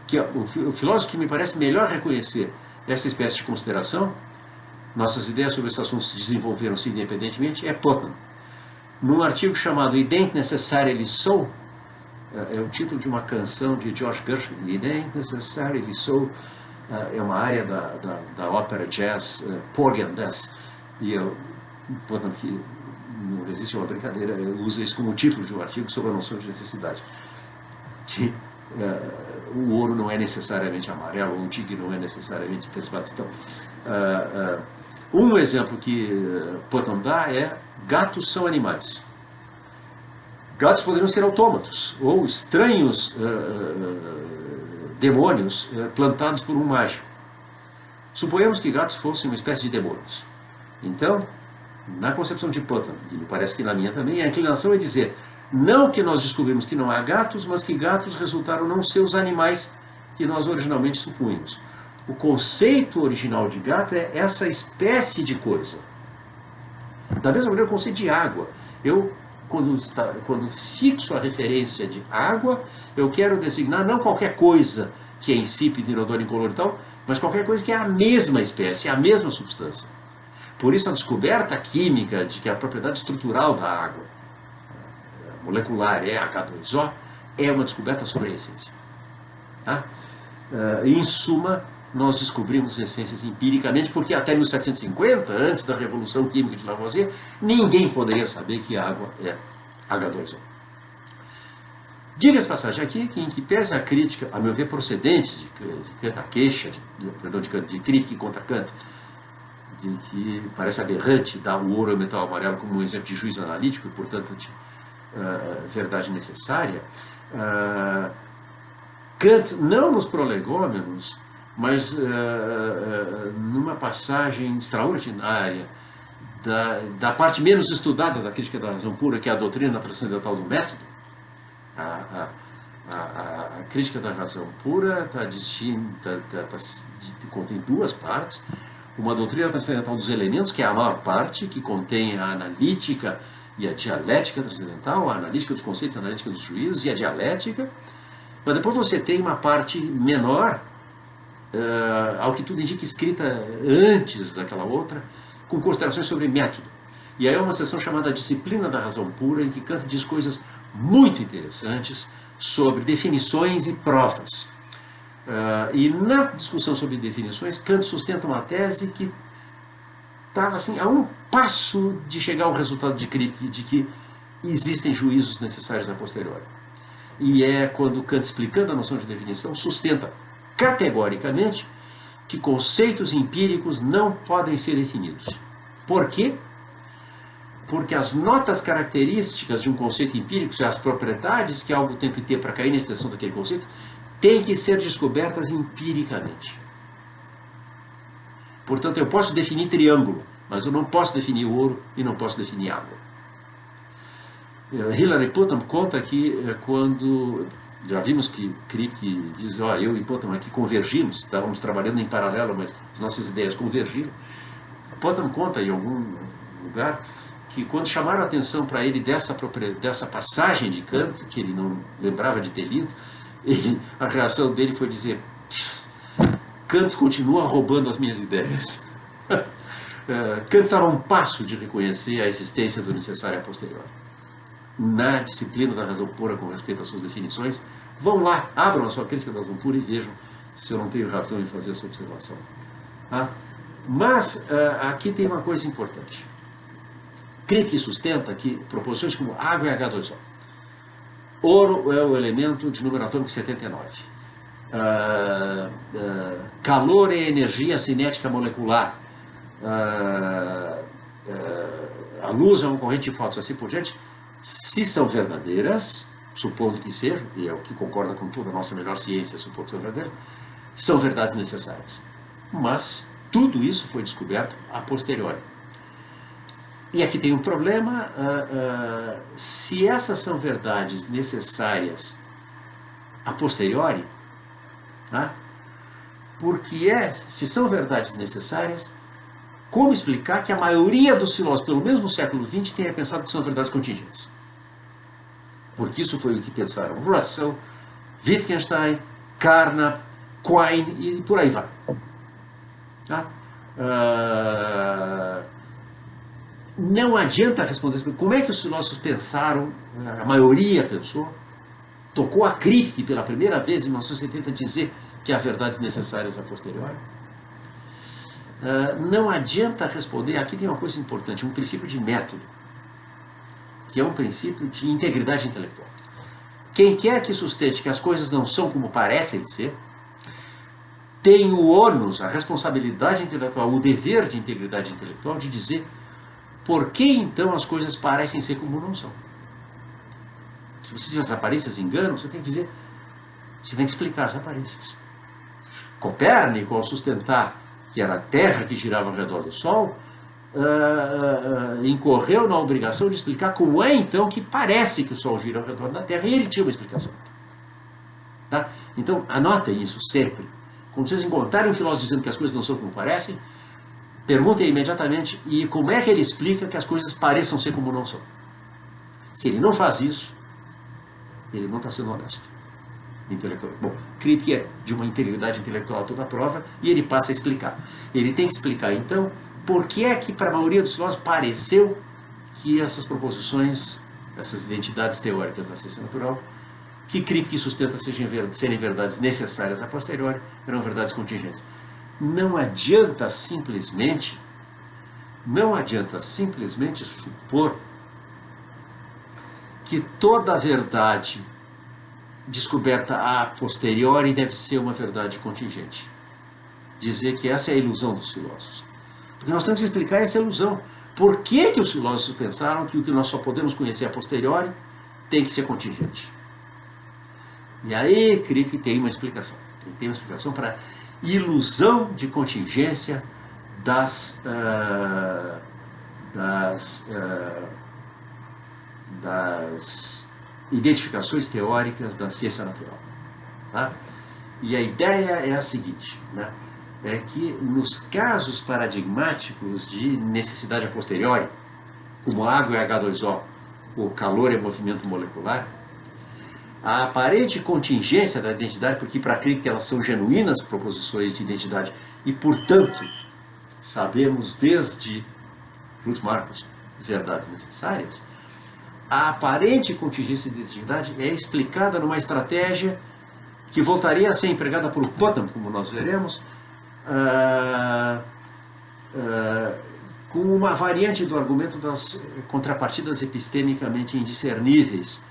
que o filósofo que me parece melhor reconhecer essa espécie de consideração, nossas ideias sobre esse assunto se desenvolveram-se independentemente, é Putnam. Num artigo chamado It Ain't Necessarily So, é o título de uma canção de George Gershwin, It Ain't Necessarily So, é uma área da ópera jazz Porgy and Bess, e Putnam, que não resiste a uma brincadeira, usa isso como título de um artigo sobre a noção de necessidade, que o ouro não é necessariamente amarelo, ou o tigre não é necessariamente 3 patas. Então, um exemplo que Putnam dá é: gatos são animais. Gatos poderiam ser autômatos, ou estranhos demônios plantados por um mágico. Suponhamos que gatos fossem uma espécie de demônios. Então, na concepção de Putnam, e me parece que na minha também, a inclinação é dizer, não que nós descobrimos que não há gatos, mas que gatos resultaram não ser os animais que nós originalmente supunhamos. O conceito original de gato é essa espécie de coisa. Da mesma maneira, o conceito de água. Eu, quando fixo a referência de água, eu quero designar não qualquer coisa que é insípida, inodora, incolor e tal, mas qualquer coisa que é a mesma espécie, a mesma substância. Por isso a descoberta química de que a propriedade estrutural da água molecular é H2O é uma descoberta sobre a essência. Tá? Em suma, nós descobrimos essências empiricamente, porque até 1750, antes da Revolução Química de Lavoisier, ninguém poderia saber que a água é H2O. Diga-se passagem aqui que, em que pese a crítica, a meu ver, procedente de Kant, a queixa de Kripke contra Kant, de que parece aberrante dar o ouro ao metal amarelo como um exemplo de juízo analítico e, portanto, de verdade necessária, Kant, não nos prolegômenos, mas numa passagem extraordinária da parte menos estudada da crítica da razão pura, que é a doutrina transcendental do método. A crítica da razão pura está distinta, contém duas partes. Uma doutrina transcendental dos elementos, que é a maior parte, que contém a analítica e a dialética transcendental, a analítica dos conceitos, a analítica dos juízos e a dialética. Mas depois você tem uma parte menor, ao que tudo indica, escrita antes daquela outra, com considerações sobre método. E aí é uma seção chamada Disciplina da Razão Pura, em que Kant diz coisas muito interessantes sobre definições e provas. E na discussão sobre definições, Kant sustenta uma tese que estava assim, a um passo de chegar ao resultado de Kripke, de que existem juízos necessários a posteriori. E é quando Kant, explicando a noção de definição, sustenta categoricamente que conceitos empíricos não podem ser definidos. Por quê? Porque as notas características de um conceito empírico, as propriedades que algo tem que ter para cair na extensão daquele conceito, têm que ser descobertas empiricamente. Portanto, eu posso definir triângulo, mas eu não posso definir ouro e não posso definir água. Hilary Putnam conta que quando já vimos que Kripke diz, eu e Putnam aqui convergimos, estávamos trabalhando em paralelo, mas as nossas ideias convergiram. Putnam conta em algum lugar que quando chamaram a atenção para ele dessa passagem de Kant, que ele não lembrava de ter lido, a reação dele foi dizer, Kant continua roubando as minhas ideias. Kant estava a um passo de reconhecer a existência do necessário a posteriori. Na disciplina da razão pura com respeito às suas definições, vão lá, abram a sua crítica da razão pura e vejam se eu não tenho razão em fazer essa observação. Mas aqui tem uma coisa importante. Kripke sustenta que proposições como água e H2O. Ouro é o elemento de número atômico 79. Calor é energia cinética molecular. A luz é uma corrente de fótons, assim por diante. Se são verdadeiras, supondo que sejam, e é o que concorda com toda a nossa melhor ciência, supondo que são verdadeiras, são verdades necessárias. Mas tudo isso foi descoberto a posteriori. E aqui tem um problema, se essas são verdades necessárias a posteriori, se são verdades necessárias, como explicar que a maioria dos filósofos, pelo menos no século XX, tenha pensado que são verdades contingentes? Porque isso foi o que pensaram Russell, Wittgenstein, Carnap, Quine e por aí vai. Não adianta responder como é que os filósofos pensaram, a maioria pensou, tocou a Kripke pela primeira vez em 1970 dizer que há verdades necessárias a posteriori. Não adianta responder, aqui tem uma coisa importante, um princípio de método, que é um princípio de integridade intelectual. Quem quer que sustente que as coisas não são como parecem ser, tem o ônus, a responsabilidade intelectual, o dever de integridade intelectual de dizer por que então as coisas parecem ser como não são. Se você diz as aparências enganam, você tem que dizer, você tem que explicar as aparências. Copérnico, ao sustentar que era a Terra que girava ao redor do Sol, incorreu na obrigação de explicar como é então que parece que o Sol gira ao redor da Terra, e ele tinha uma explicação. Tá? Então, anotem isso sempre. Quando vocês encontrarem um filósofo dizendo que as coisas não são como parecem, perguntem imediatamente e como é que ele explica que as coisas pareçam ser como não são. Se ele não faz isso, ele não está sendo honesto. Intelectual. Bom, Kripke é de uma integridade intelectual a toda a prova e ele passa a explicar. Ele tem que explicar, então, por que é que para a maioria dos filósofos pareceu que essas proposições, essas identidades teóricas da ciência natural, que Kripke sustenta serem verdades necessárias a posteriori, eram verdades contingentes. Não adianta simplesmente supor que toda a verdade descoberta a posteriori deve ser uma verdade contingente. Dizer que essa é a ilusão dos filósofos. Porque nós temos que explicar essa ilusão. Por que os filósofos pensaram que o que nós só podemos conhecer a posteriori tem que ser contingente? E aí, Kripke tem uma explicação. Ele tem uma explicação para a ilusão de contingência das identificações teóricas da ciência natural. Tá? E a ideia é a seguinte, né? É que nos casos paradigmáticos de necessidade a posteriori, como água é H2O, o calor é movimento molecular, a aparente contingência da identidade, porque para crer que elas são genuínas proposições de identidade e, portanto, sabemos desde Ruth Marcos verdades necessárias, a aparente contingência de identidade é explicada numa estratégia que voltaria a ser empregada por Putnam, como nós veremos, com uma variante do argumento das contrapartidas epistemicamente indiscerníveis.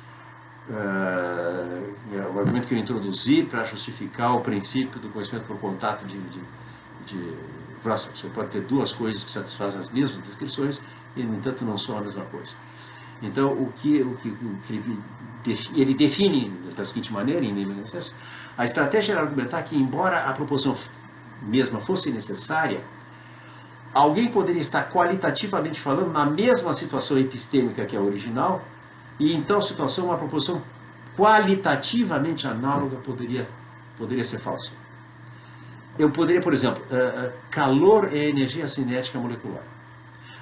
É o argumento que eu introduzi para justificar o princípio do conhecimento por contato de Russell. Você pode ter duas coisas que satisfazem as mesmas descrições e, no entanto, não são a mesma coisa. Então, ele define da seguinte maneira, em nível de excesso, a estratégia era argumentar que, embora a proposição mesma fosse necessária, alguém poderia estar qualitativamente falando na mesma situação epistêmica que a original, e em tal situação uma proposição qualitativamente análoga poderia ser falsa. Eu poderia, por exemplo, calor é energia cinética molecular.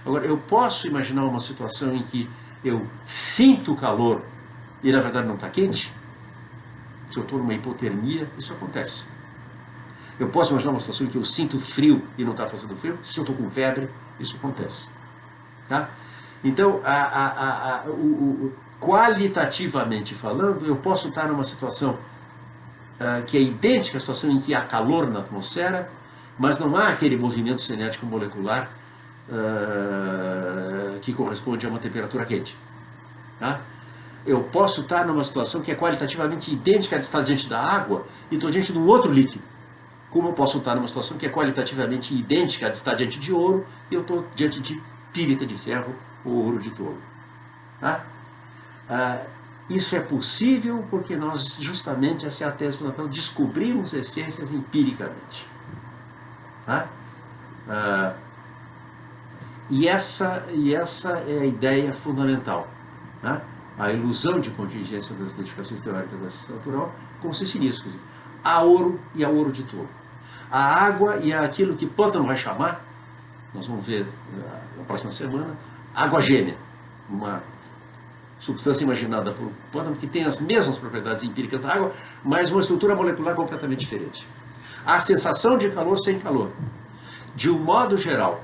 Agora, eu posso imaginar uma situação em que eu sinto calor e na verdade não está quente? Se eu estou numa hipotermia, isso acontece. Eu posso imaginar uma situação em que eu sinto frio e não está fazendo frio? Se eu estou com febre, isso acontece. Tá? Então, qualitativamente falando, eu posso estar numa situação que é idêntica à situação em que há calor na atmosfera, mas não há aquele movimento cinético molecular que corresponde a uma temperatura quente. Tá? Eu posso estar numa situação que é qualitativamente idêntica à de estar diante da água e estou diante de um outro líquido. Como eu posso estar numa situação que é qualitativamente idêntica à de estar diante de ouro e eu estou diante de pirita de ferro ou ouro de touro. Tá? Isso é possível porque nós, justamente, essa é a tese fundamental, descobrimos essências empiricamente. Tá? E essa é a ideia fundamental. Tá? A ilusão de contingência das identificações teóricas da ciência natural consiste nisso. Quer dizer, há ouro e há ouro de touro. A água e aquilo que Putnam vai chamar, nós vamos ver na próxima semana, água gêmea, uma substância imaginada por Putnam que tem as mesmas propriedades empíricas da água, mas uma estrutura molecular completamente diferente. A sensação de calor sem calor. De um modo geral,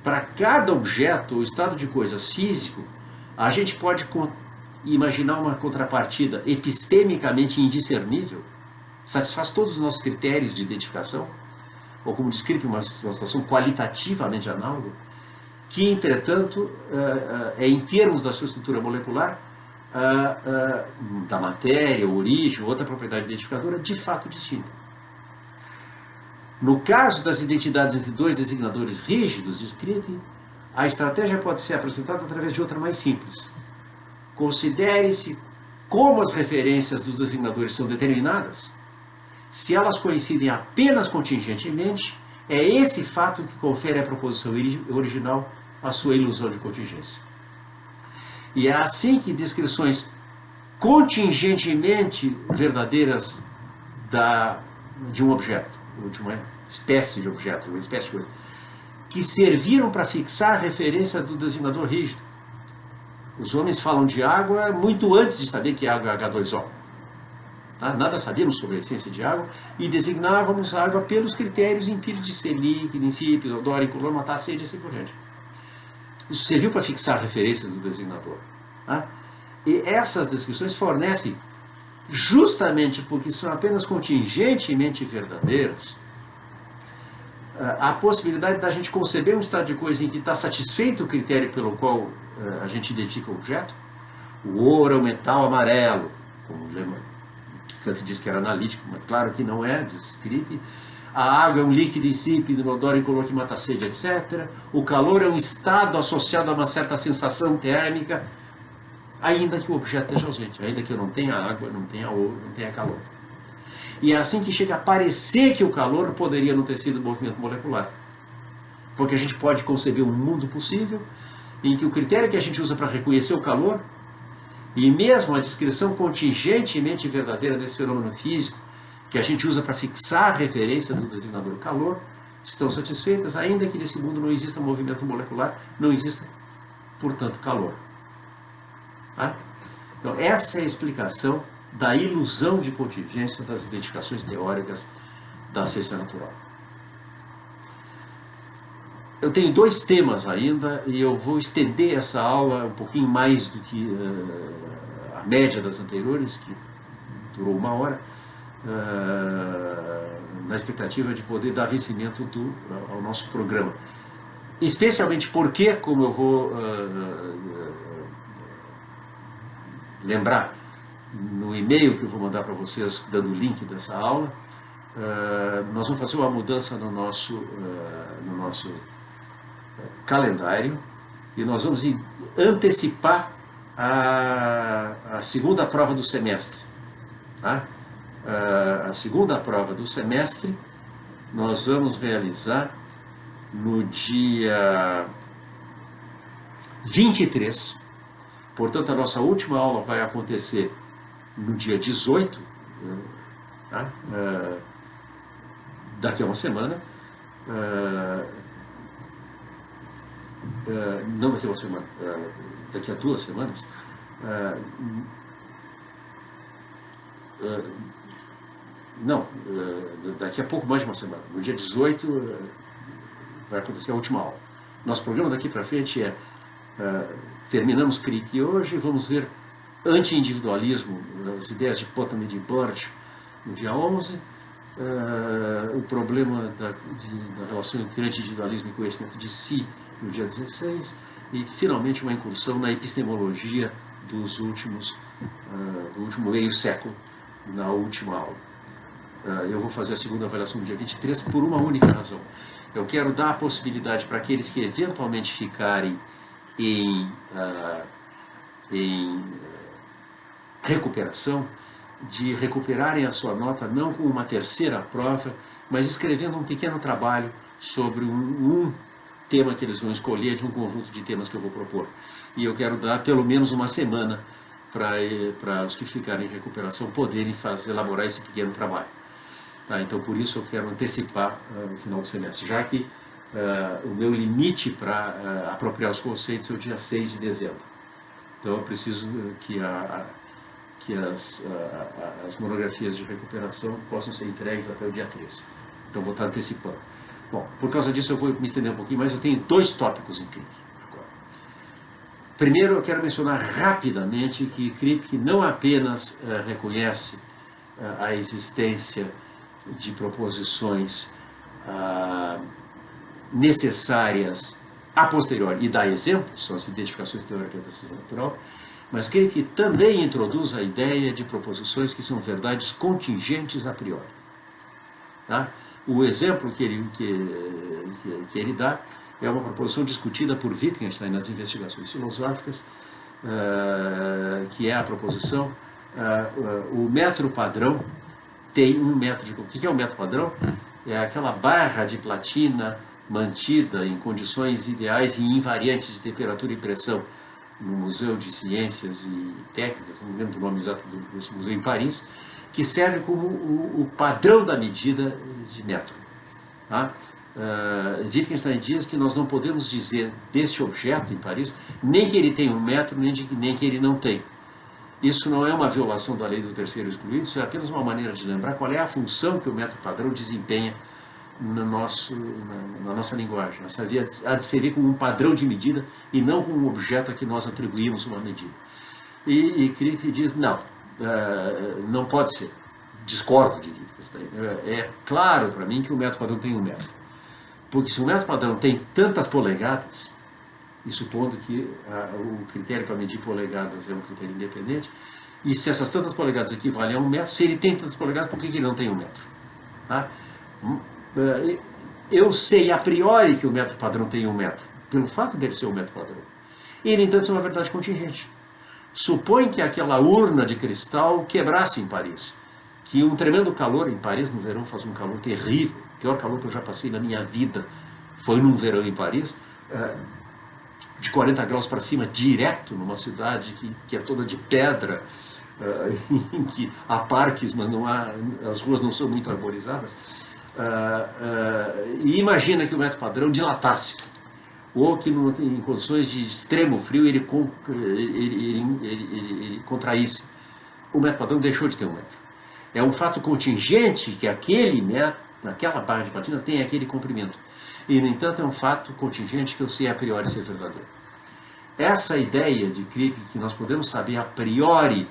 para cada objeto ou estado de coisas físico, a gente pode imaginar uma contrapartida epistemicamente indiscernível, satisfaz todos os nossos critérios de identificação, ou como descreve uma situação qualitativamente análoga, que, entretanto, em termos da sua estrutura molecular, da matéria, origem, outra propriedade identificadora, de fato distinta. No caso das identidades entre dois designadores rígidos, descreve, a estratégia pode ser apresentada através de outra mais simples. Considere-se como as referências dos designadores são determinadas. Se elas coincidem apenas contingentemente, é esse fato que confere à proposição original a sua ilusão de contingência. E é assim que descrições contingentemente verdadeiras de um objeto, ou de uma espécie de objeto, uma espécie de coisa, que serviram para fixar a referência do designador rígido. Os homens falam de água muito antes de saber que água é H2O. Tá? Nada sabíamos sobre a essência de água e designávamos a água pelos critérios empíricos de ser líquido, insípido, odor, incolor, matar a sede e assim por diante. Isso serviu para fixar a referência do designador. Tá? E essas descrições fornecem, justamente porque são apenas contingentemente verdadeiras, a possibilidade da gente conceber um estado de coisa em que está satisfeito o critério pelo qual a gente identifica o objeto. O ouro é o metal amarelo, como o Kant disse que era analítico, mas claro que não é, descreve. A água é um líquido insípido, inodoro, incolor que mata a sede, etc. O calor é um estado associado a uma certa sensação térmica, ainda que o objeto esteja ausente, ainda que eu não tenha água, não tenha ouro, não tenha calor. E é assim que chega a parecer que o calor poderia não ter sido movimento molecular. Porque a gente pode conceber um mundo possível em que o critério que a gente usa para reconhecer o calor, e mesmo a descrição contingentemente verdadeira desse fenômeno físico, que a gente usa para fixar a referência do designador calor, estão satisfeitas, ainda que nesse mundo não exista movimento molecular, não exista, portanto, calor. Tá? Então, essa é a explicação da ilusão de contingência das identificações teóricas da ciência natural. Eu tenho 2 temas ainda e eu vou estender essa aula um pouquinho mais do que a média das anteriores, que durou 1 hora, na expectativa de poder dar vencimento ao nosso programa. Especialmente porque, como eu vou lembrar no e-mail que eu vou mandar para vocês, dando o link dessa aula, nós vamos fazer uma mudança no nosso calendário e nós vamos antecipar a segunda prova do semestre. Tá? A segunda prova do semestre nós vamos realizar no dia 23. Portanto, a nossa última aula vai acontecer no dia 18, tá? Daqui a uma semana. Não daqui a uma semana, daqui a 2 semanas. Não, daqui a pouco mais de uma semana. No dia 18 vai acontecer a última aula. Nosso programa daqui para frente é terminamos Crick hoje, vamos ver anti-individualismo, as ideias de Pottman e de Birch no dia 11, o problema da relação entre anti-individualismo e conhecimento de si no dia 16, e finalmente uma incursão na epistemologia do último meio século, na última aula. Eu vou fazer a segunda avaliação no dia 23 por uma única razão. Eu quero dar a possibilidade para aqueles que eventualmente ficarem em recuperação, de recuperarem a sua nota não com uma terceira prova, mas escrevendo um pequeno trabalho sobre um tema que eles vão escolher de um conjunto de temas que eu vou propor. E eu quero dar pelo menos uma semana para os que ficarem em recuperação poderem elaborar esse pequeno trabalho. Tá? Então, por isso eu quero antecipar o final do semestre, já que o meu limite para apropriar os conceitos é o dia 6 de dezembro. Então, eu preciso que as monografias de recuperação possam ser entregues até o dia 13. Então, vou estar antecipando. Bom, por causa disso eu vou me estender um pouquinho mais. Eu tenho 2 tópicos em Kripke agora. Primeiro, eu quero mencionar rapidamente que Kripke não apenas reconhece a existência de proposições necessárias a posteriori e dá exemplos, são as identificações teóricas da ciência natural, mas Kripke também introduz a ideia de proposições que são verdades contingentes a priori. Tá? O exemplo que ele dá é uma proposição discutida por Wittgenstein nas investigações filosóficas, que é a proposição o metro padrão tem um metro de... O que é o metro padrão? É aquela barra de platina mantida em condições ideais e invariantes de temperatura e pressão no Museu de Ciências e Técnicas, não lembro do nome exato desse museu, em Paris, que serve como o padrão da medida de metro. Tá? Wittgenstein diz que nós não podemos dizer deste objeto em Paris nem que ele tem 1 metro, nem que ele não tem. Isso não é uma violação da lei do terceiro excluído, isso é apenas uma maneira de lembrar qual é a função que o metro padrão desempenha na nossa linguagem. Essa via há de servir como um padrão de medida e não como um objeto a que nós atribuímos uma medida. E Kripke diz, não pode ser. Discordo de Wittgenstein. É claro para mim que o metro padrão tem 1 metro. Porque se o metro padrão tem tantas polegadas, e supondo que o critério para medir polegadas é um critério independente, e se essas tantas polegadas equivalem a 1 metro, se ele tem tantas polegadas, por que ele não tem 1 metro? Tá? Eu sei a priori que o metro padrão tem 1 metro, pelo fato dele ser um metro padrão. E, no entanto, isso é uma verdade contingente. Supõe que aquela urna de cristal quebrasse em Paris, que um tremendo calor em Paris, no verão faz um calor terrível, o pior calor que eu já passei na minha vida foi num verão em Paris, de 40 graus para cima, direto, numa cidade que é toda de pedra, em que há parques, mas não há, as ruas não são muito arborizadas, e imagina que o metro padrão dilatasse, ou que em condições de extremo frio ele contraísse. O metro padrão deixou de ter um metro. É um fato contingente que aquele metro, naquela barra de platina, tem aquele comprimento. E, no entanto, é um fato contingente que eu sei a priori ser verdadeiro. Essa ideia de Kripke, que nós podemos saber a priori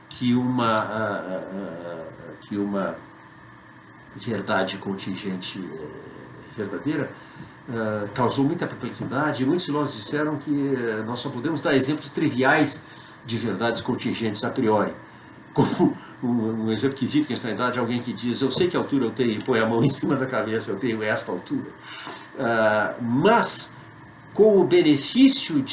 que uma verdade contingente verdadeira, causou muita perplexidade, e muitos filósofos disseram que nós só podemos dar exemplos triviais de verdades contingentes a priori. Como um exemplo que Wittgenstein dá de alguém que diz: eu sei que altura eu tenho, e põe a mão em cima da cabeça, eu tenho esta altura. Mas, com o benefício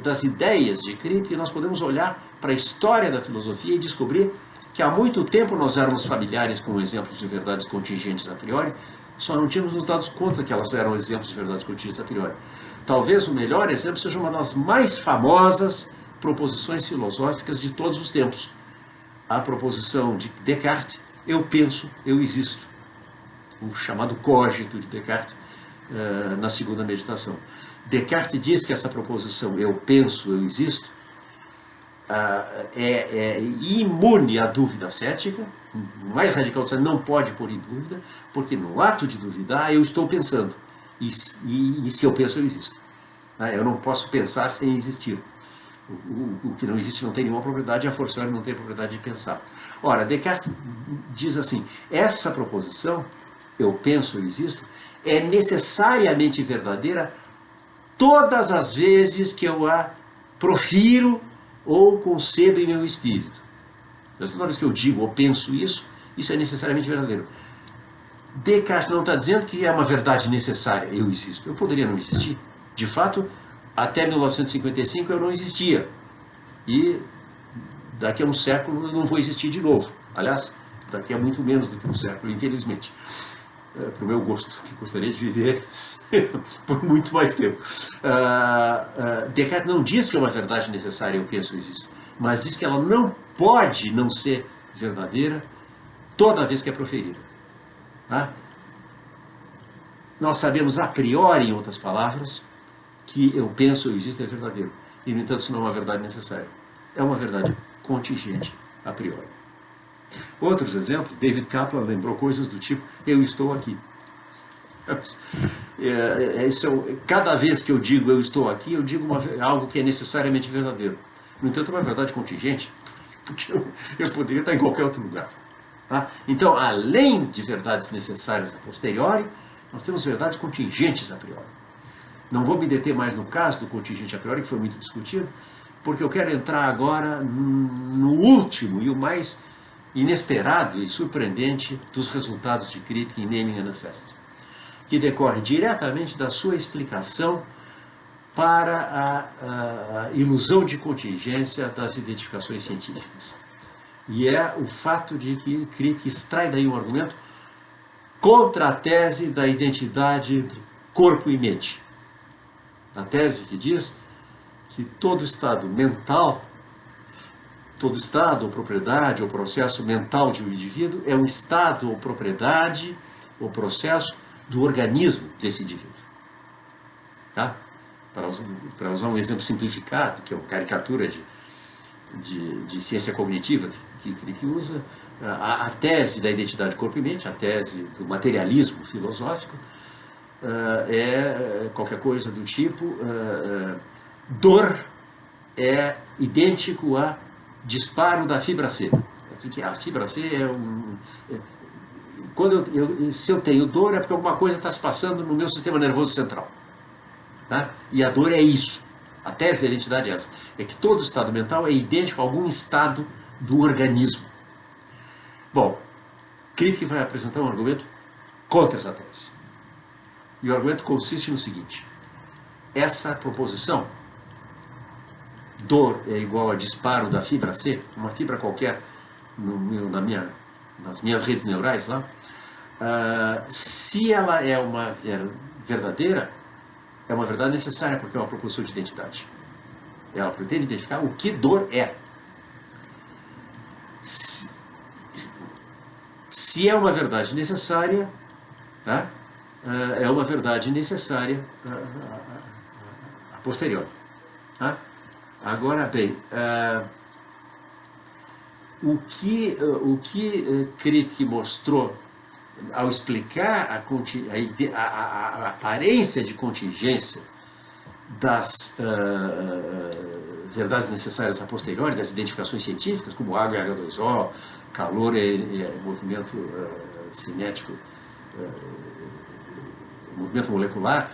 das ideias de Kripke, nós podemos olhar para a história da filosofia e descobrir que há muito tempo nós éramos familiares com exemplos de verdades contingentes a priori, só não tínhamos nos dado conta que elas eram exemplos de verdades contingentes a priori. Talvez o melhor exemplo seja uma das mais famosas proposições filosóficas de todos os tempos. A proposição de Descartes: eu penso, eu existo. O chamado cogito de Descartes na segunda meditação. Descartes diz que essa proposição, eu penso, eu existo, é imune à dúvida cética, o mais radical de não pode pôr em dúvida, porque no ato de duvidar eu estou pensando, e se eu penso, eu existo. Eu não posso pensar sem existir. O que não existe não tem nenhuma propriedade, a força não tem propriedade de pensar. Ora, Descartes diz assim: essa proposição, eu penso, eu existo, é necessariamente verdadeira todas as vezes que eu a profiro ou concebo em meu espírito. Toda vez que eu digo ou penso isso é necessariamente verdadeiro. Descartes não está dizendo que é uma verdade necessária, eu existo. Eu poderia não existir. De fato, até 1955 eu não existia. E daqui a um século eu não vou existir de novo. Aliás, daqui a muito menos do que um século, infelizmente. Para o meu gosto, que gostaria de viver por muito mais tempo. Descartes não diz que é uma verdade necessária, eu penso, eu existo, mas diz que ela não pode não ser verdadeira toda vez que é proferida. Tá? Nós sabemos a priori, em outras palavras, que eu penso, eu existo é verdadeiro. E, no entanto, isso não é uma verdade necessária. É uma verdade contingente a priori. Outros exemplos, David Kaplan lembrou coisas do tipo: eu estou aqui. Cada vez que eu digo eu estou aqui, eu digo algo que é necessariamente verdadeiro. No entanto, é uma verdade contingente, porque eu poderia estar em qualquer outro lugar. Tá? Então, além de verdades necessárias a posteriori, nós temos verdades contingentes a priori. Não vou me deter mais no caso do contingente a priori, que foi muito discutido, porque eu quero entrar agora no último e o mais inesperado e surpreendente dos resultados de Kripke em Naming and Necessity, que decorre diretamente da sua explicação para a ilusão de contingência das identificações científicas. E é o fato de que Kripke extrai daí um argumento contra a tese da identidade corpo e mente. A tese que diz que todo estado mental, todo estado ou propriedade ou processo mental de um indivíduo é um estado ou propriedade ou processo do organismo desse indivíduo. Tá? Para usar um exemplo simplificado, que é uma caricatura de ciência cognitiva que usa, a tese da identidade corpo e mente, a tese do materialismo filosófico, é qualquer coisa do tipo: dor é idêntico a disparo da fibra C. A fibra C se eu tenho dor é porque alguma coisa está se passando no meu sistema nervoso central. Tá? E a dor é isso. A tese da identidade é essa. É que todo estado mental é idêntico a algum estado do organismo. Bom, Kripke vai apresentar um argumento contra essa tese. E o argumento consiste no seguinte: essa proposição, dor é igual a disparo da fibra C, uma fibra qualquer nas minhas redes neurais lá, se ela é uma verdadeira, é uma verdade necessária porque é uma proposição de identidade. Ela pretende identificar o que dor é. Se é uma verdade necessária, tá? É uma verdade necessária a posteriori. Tá? Agora bem, o que Kripke mostrou ao explicar a aparência de contingência das verdades necessárias a posteriori, das identificações científicas, como água e H2O, calor e movimento cinético, movimento molecular,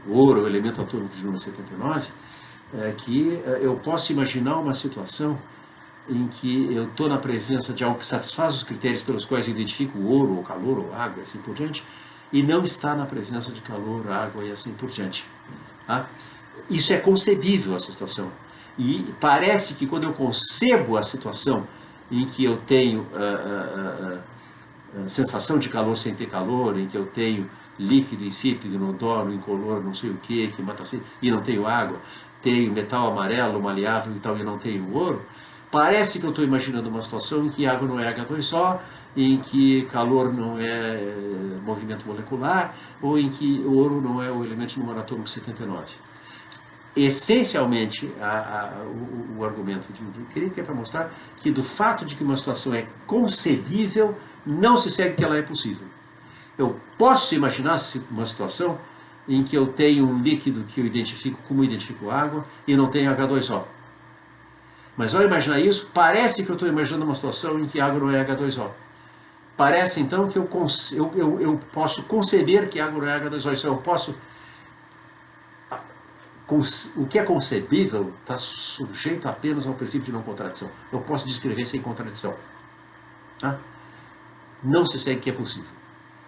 ouro, o elemento atômico de número 79, que eu posso imaginar uma situação em que eu estou na presença de algo que satisfaz os critérios pelos quais eu identifico o ouro, ou calor, ou água, e assim por diante, e não está na presença de calor, água e assim por diante. Tá? Isso é concebível, essa situação. E parece que quando eu concebo a situação em que eu tenho sensação de calor sem ter calor, em que eu tenho líquido, insípido, inodoro, incolor, não sei o que mata sede, e não tenho água, tenho metal amarelo, maleável e tal, e não tenho ouro, parece que eu estou imaginando uma situação em que água não é H2O, em que calor não é movimento molecular, ou em que ouro não é o elemento número atômico 79. Essencialmente, o argumento de Kripke é para mostrar que do fato de que uma situação é concebível, não se segue que ela é possível. Eu posso imaginar uma situação em que eu tenho um líquido que eu identifico como identifico água e não tenho H2O. Mas ao imaginar isso, parece que eu estou imaginando uma situação em que água não é H2O. Parece então que eu posso conceber que água não é H2O. Isso eu posso... O que é concebível está sujeito apenas ao princípio de não contradição. Eu posso descrever sem contradição. Tá? Não se segue que é possível.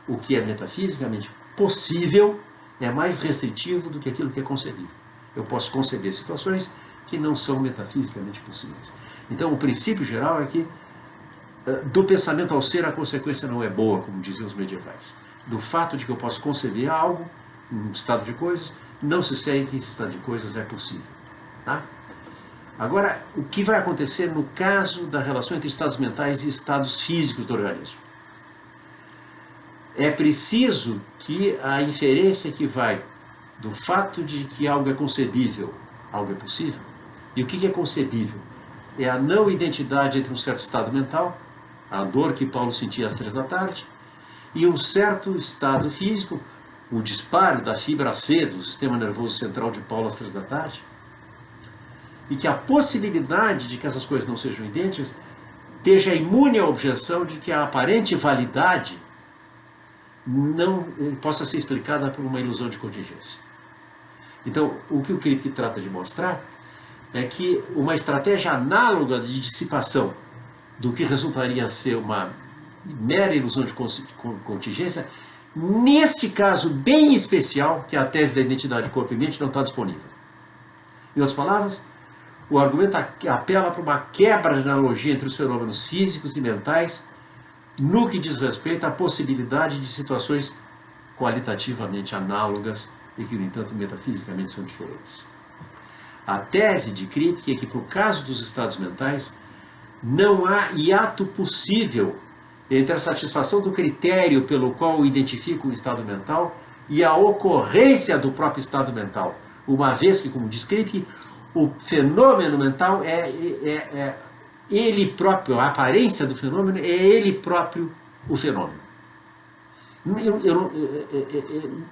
O que é metafisicamente possível é mais restritivo do que aquilo que é concebível. Eu posso conceber situações que não são metafisicamente possíveis. Então, o princípio geral é que do pensamento ao ser a consequência não é boa, como diziam os medievais. Do fato de que eu posso conceber algo, um estado de coisas, não se segue que esse estado de coisas é possível. Tá? Agora, o que vai acontecer no caso da relação entre estados mentais e estados físicos do organismo? É preciso que a inferência que vai do fato de que algo é concebível, algo é possível, e o que é concebível? É a não identidade entre um certo estado mental, a dor que Paulo sentia às 3 da tarde, e um certo estado físico, o disparo da fibra C do sistema nervoso central de Paulo às 3 da tarde, e que a possibilidade de que essas coisas não sejam idênticas esteja imune à objeção de que a aparente validade não possa ser explicada por uma ilusão de contingência. Então, o que o Kripke trata de mostrar é que uma estratégia análoga de dissipação do que resultaria ser uma mera ilusão de contingência, neste caso bem especial, que é a tese da identidade corpo e mente, não está disponível. Em outras palavras, o argumento apela para uma quebra de analogia entre os fenômenos físicos e mentais no que diz respeito à possibilidade de situações qualitativamente análogas e que, no entanto, metafisicamente são diferentes. A tese de Kripke é que, para o caso dos estados mentais, não há hiato possível entre a satisfação do critério pelo qual eu identifico o estado mental e a ocorrência do próprio estado mental, uma vez que, como diz Kripke, o fenômeno mental é ele próprio, a aparência do fenômeno é ele próprio o fenômeno.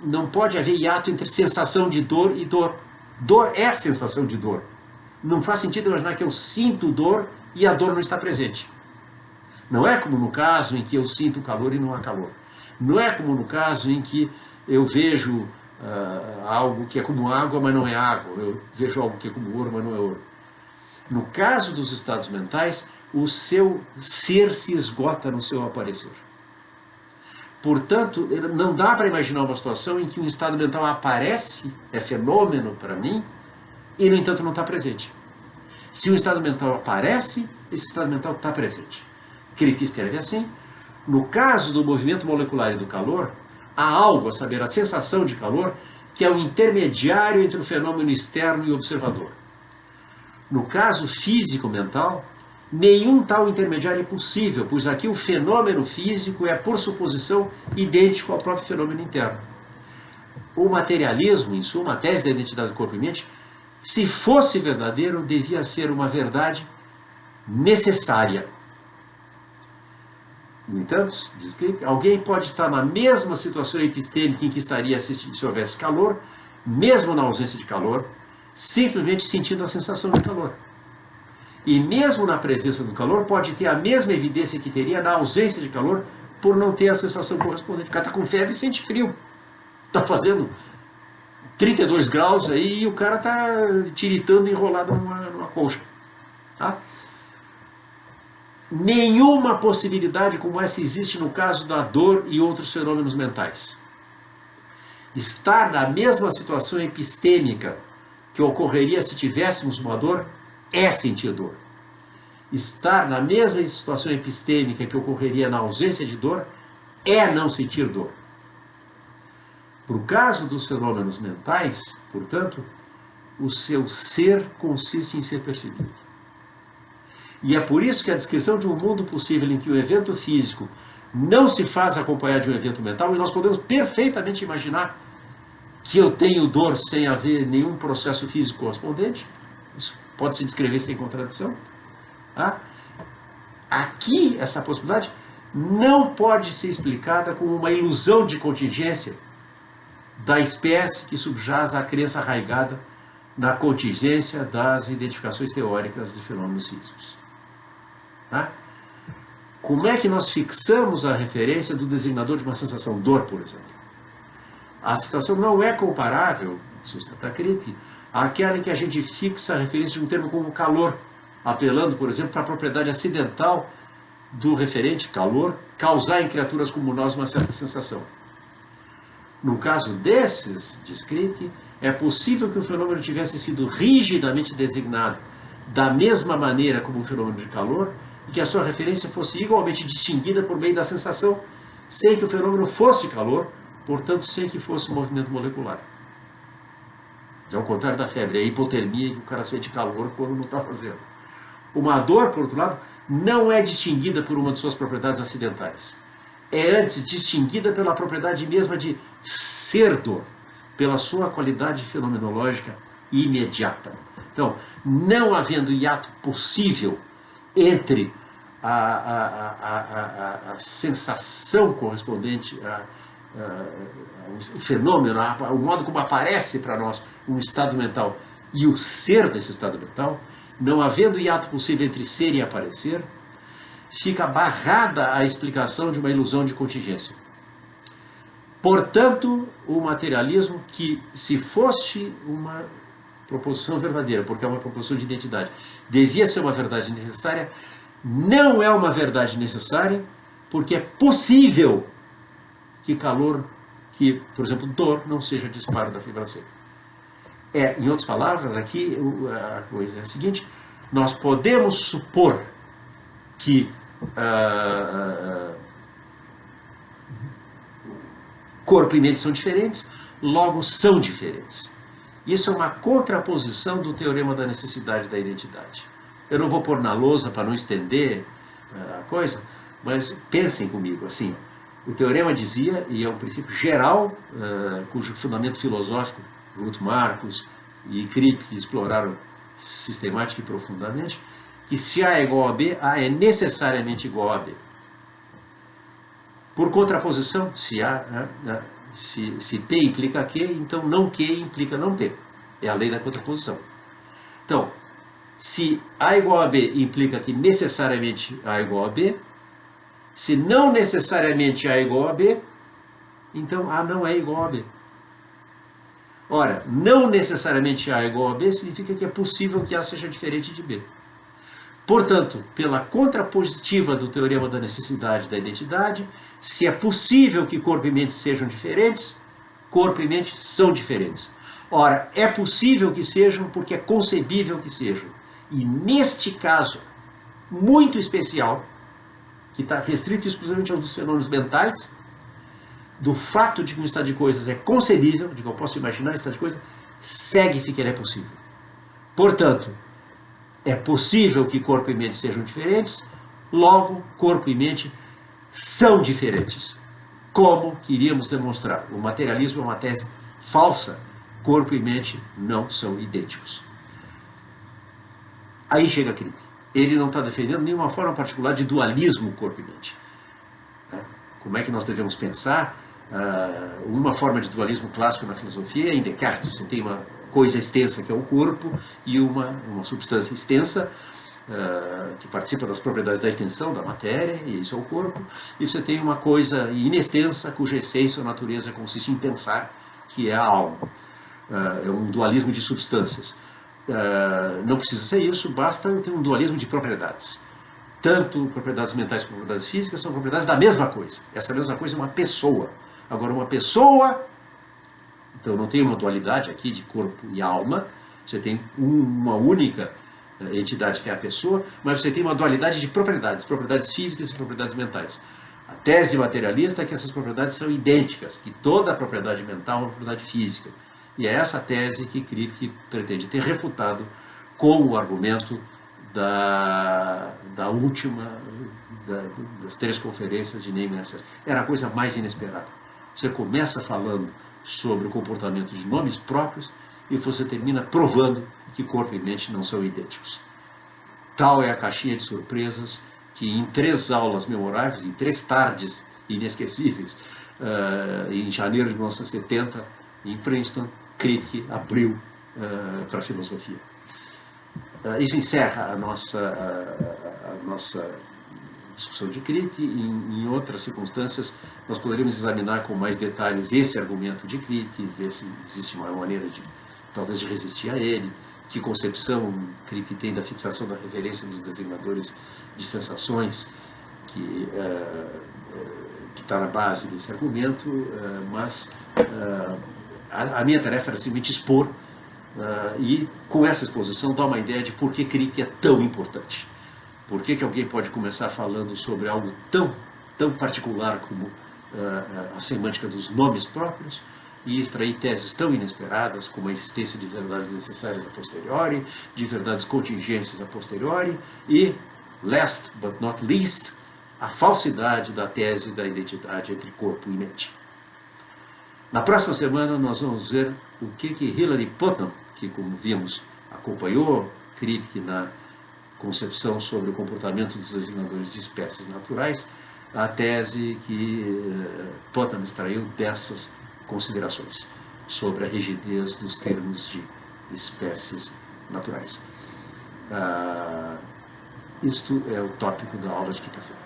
Não pode haver hiato entre sensação de dor e dor. Dor é a sensação de dor. Não faz sentido imaginar que eu sinto dor e a dor não está presente. Não é como no caso em que eu sinto calor e não há calor. Não é como no caso em que eu vejo algo que é como água, mas não é água. Eu vejo algo que é como ouro, mas não é ouro. No caso dos estados mentais, o seu ser se esgota no seu aparecer. Portanto, não dá para imaginar uma situação em que um estado mental aparece, é fenômeno para mim, e, no entanto, não está presente. Se um estado mental aparece, esse estado mental está presente. Kripke escreve assim: no caso do movimento molecular e do calor, há algo, a saber, a sensação de calor, que é o intermediário entre o fenômeno externo e o observador. No caso físico-mental, nenhum tal intermediário é possível, pois aqui o fenômeno físico é, por suposição, idêntico ao próprio fenômeno interno. O materialismo, em suma, a tese da identidade do corpo e mente, se fosse verdadeiro, devia ser uma verdade necessária. No entanto, diz que alguém pode estar na mesma situação epistêmica em que estaria se houvesse calor, mesmo na ausência de calor, simplesmente sentindo a sensação de calor. E mesmo na presença do calor, pode ter a mesma evidência que teria na ausência de calor, por não ter a sensação correspondente. O cara está com febre e sente frio. Está fazendo 32 graus aí e o cara está tiritando enrolado numa colcha. Tá? Nenhuma possibilidade como essa existe no caso da dor e outros fenômenos mentais. Estar na mesma situação epistêmica que ocorreria se tivéssemos uma dor é sentir dor. Estar na mesma situação epistêmica que ocorreria na ausência de dor é não sentir dor. Para o caso dos fenômenos mentais, portanto, o seu ser consiste em ser percebido. E é por isso que a descrição de um mundo possível em que o evento físico não se faz acompanhar de um evento mental, e nós podemos perfeitamente imaginar que eu tenho dor sem haver nenhum processo físico correspondente. Isso pode se descrever sem contradição. Tá? Aqui, essa possibilidade não pode ser explicada como uma ilusão de contingência da espécie que subjaz à crença arraigada na contingência das identificações teóricas de fenômenos físicos. Tá? Como é que nós fixamos a referência do designador de uma sensação? Dor, por exemplo. A situação não é comparável, sustenta Crick, àquela em que a gente fixa a referência de um termo como calor, apelando, por exemplo, para a propriedade acidental do referente, calor, causar em criaturas como nós uma certa sensação. No caso desses, diz Crick, é possível que o fenômeno tivesse sido rigidamente designado da mesma maneira como um fenômeno de calor, e que a sua referência fosse igualmente distinguida por meio da sensação, sem que o fenômeno fosse calor, portanto, sem que fosse movimento molecular. Ao contrário da febre, é a hipotermia que o cara sente calor quando não está fazendo. Uma dor, por outro lado, não é distinguida por uma de suas propriedades acidentais. É antes distinguida pela propriedade mesma de ser dor, pela sua qualidade fenomenológica imediata. Então, não havendo hiato possível entre a sensação correspondente o fenômeno, o modo como aparece para nós um estado mental e o ser desse estado mental, não havendo hiato possível entre ser e aparecer, fica barrada a explicação de uma ilusão de contingência. Portanto, o materialismo, que se fosse uma proposição verdadeira, porque é uma proposição de identidade, devia ser uma verdade necessária, não é uma verdade necessária, porque é possível que calor, que, por exemplo, dor, não seja disparo da vibração. Em outras palavras, aqui a coisa é a seguinte: nós podemos supor que corpo e mente são diferentes, logo são diferentes. Isso é uma contraposição do teorema da necessidade da identidade. Eu não vou pôr na lousa para não estender a coisa, mas pensem comigo, assim, o teorema dizia, e é um princípio geral, cujo fundamento filosófico Ruth Marcus e Crick exploraram sistemática e profundamente, que se A é igual a B, A é necessariamente igual a B. Por contraposição, se P implica Q, então não Q implica não P. É a lei da contraposição. Então, se A igual a B implica que necessariamente A é igual a B, se não necessariamente A é igual a B, então A não é igual a B. Ora, não necessariamente A é igual a B significa que é possível que A seja diferente de B. Portanto, pela contrapositiva do teorema da necessidade da identidade, se é possível que corpo e mente sejam diferentes, corpo e mente são diferentes. Ora, é possível que sejam porque é concebível que sejam. E neste caso muito especial, que está restrito exclusivamente aos fenômenos mentais, do fato de que um estado de coisas é concebível, de que eu posso imaginar um estado de coisas, segue-se que ele é possível. Portanto, é possível que corpo e mente sejam diferentes, logo, corpo e mente são diferentes. Como queríamos demonstrar? O materialismo é uma tese falsa. Corpo e mente não são idênticos. Aí chega Kripke. Ele não está defendendo nenhuma forma particular de dualismo corpo e mente. Como é que nós devemos pensar? Uma forma de dualismo clássico na filosofia é em Descartes. Você tem uma coisa extensa que é o corpo e uma substância extensa que participa das propriedades da extensão da matéria, e isso é o corpo, e você tem uma coisa inextensa cuja essência ou natureza consiste em pensar, que é a alma. É um dualismo de substâncias. Não precisa ser isso, basta ter um dualismo de propriedades. Tanto propriedades mentais como propriedades físicas são propriedades da mesma coisa. Essa mesma coisa é uma pessoa. Agora, uma pessoa, então não tem uma dualidade aqui de corpo e alma, você tem uma única entidade que é a pessoa, mas você tem uma dualidade de propriedades físicas e propriedades mentais. A tese materialista é que essas propriedades são idênticas, que toda a propriedade mental é uma propriedade física. E é essa tese que Kripke pretende ter refutado com o argumento da última, das 3 conferências de Neyman. Era a coisa mais inesperada. Você começa falando sobre o comportamento de nomes próprios e você termina provando que corpo e mente não são idênticos. Tal é a caixinha de surpresas que em 3 aulas memoráveis, em 3 tardes inesquecíveis, em janeiro de 1970, em Princeton, Kripke abriu para a filosofia. Isso encerra a nossa discussão de Kripke. Em outras circunstâncias, nós poderíamos examinar com mais detalhes esse argumento de Kripke, ver se existe uma maneira talvez de resistir a ele, que concepção Kripke tem da fixação da referência dos designadores de sensações, que está na base desse argumento, mas a minha tarefa era simplesmente expor, e com essa exposição dar uma ideia de por que Kripke é tão importante. Por que alguém pode começar falando sobre algo tão particular como a semântica dos nomes próprios e extrair teses tão inesperadas como a existência de verdades necessárias a posteriori, de verdades contingentes a posteriori e, last but not least, a falsidade da tese da identidade entre corpo e mente. Na próxima semana nós vamos ver o que Hilary Putnam, que como vimos acompanhou Kripke na concepção sobre o comportamento dos designadores de espécies naturais, a tese que Putnam extraiu dessas considerações sobre a rigidez dos termos de espécies naturais. Isto é o tópico da aula de quinta-feira.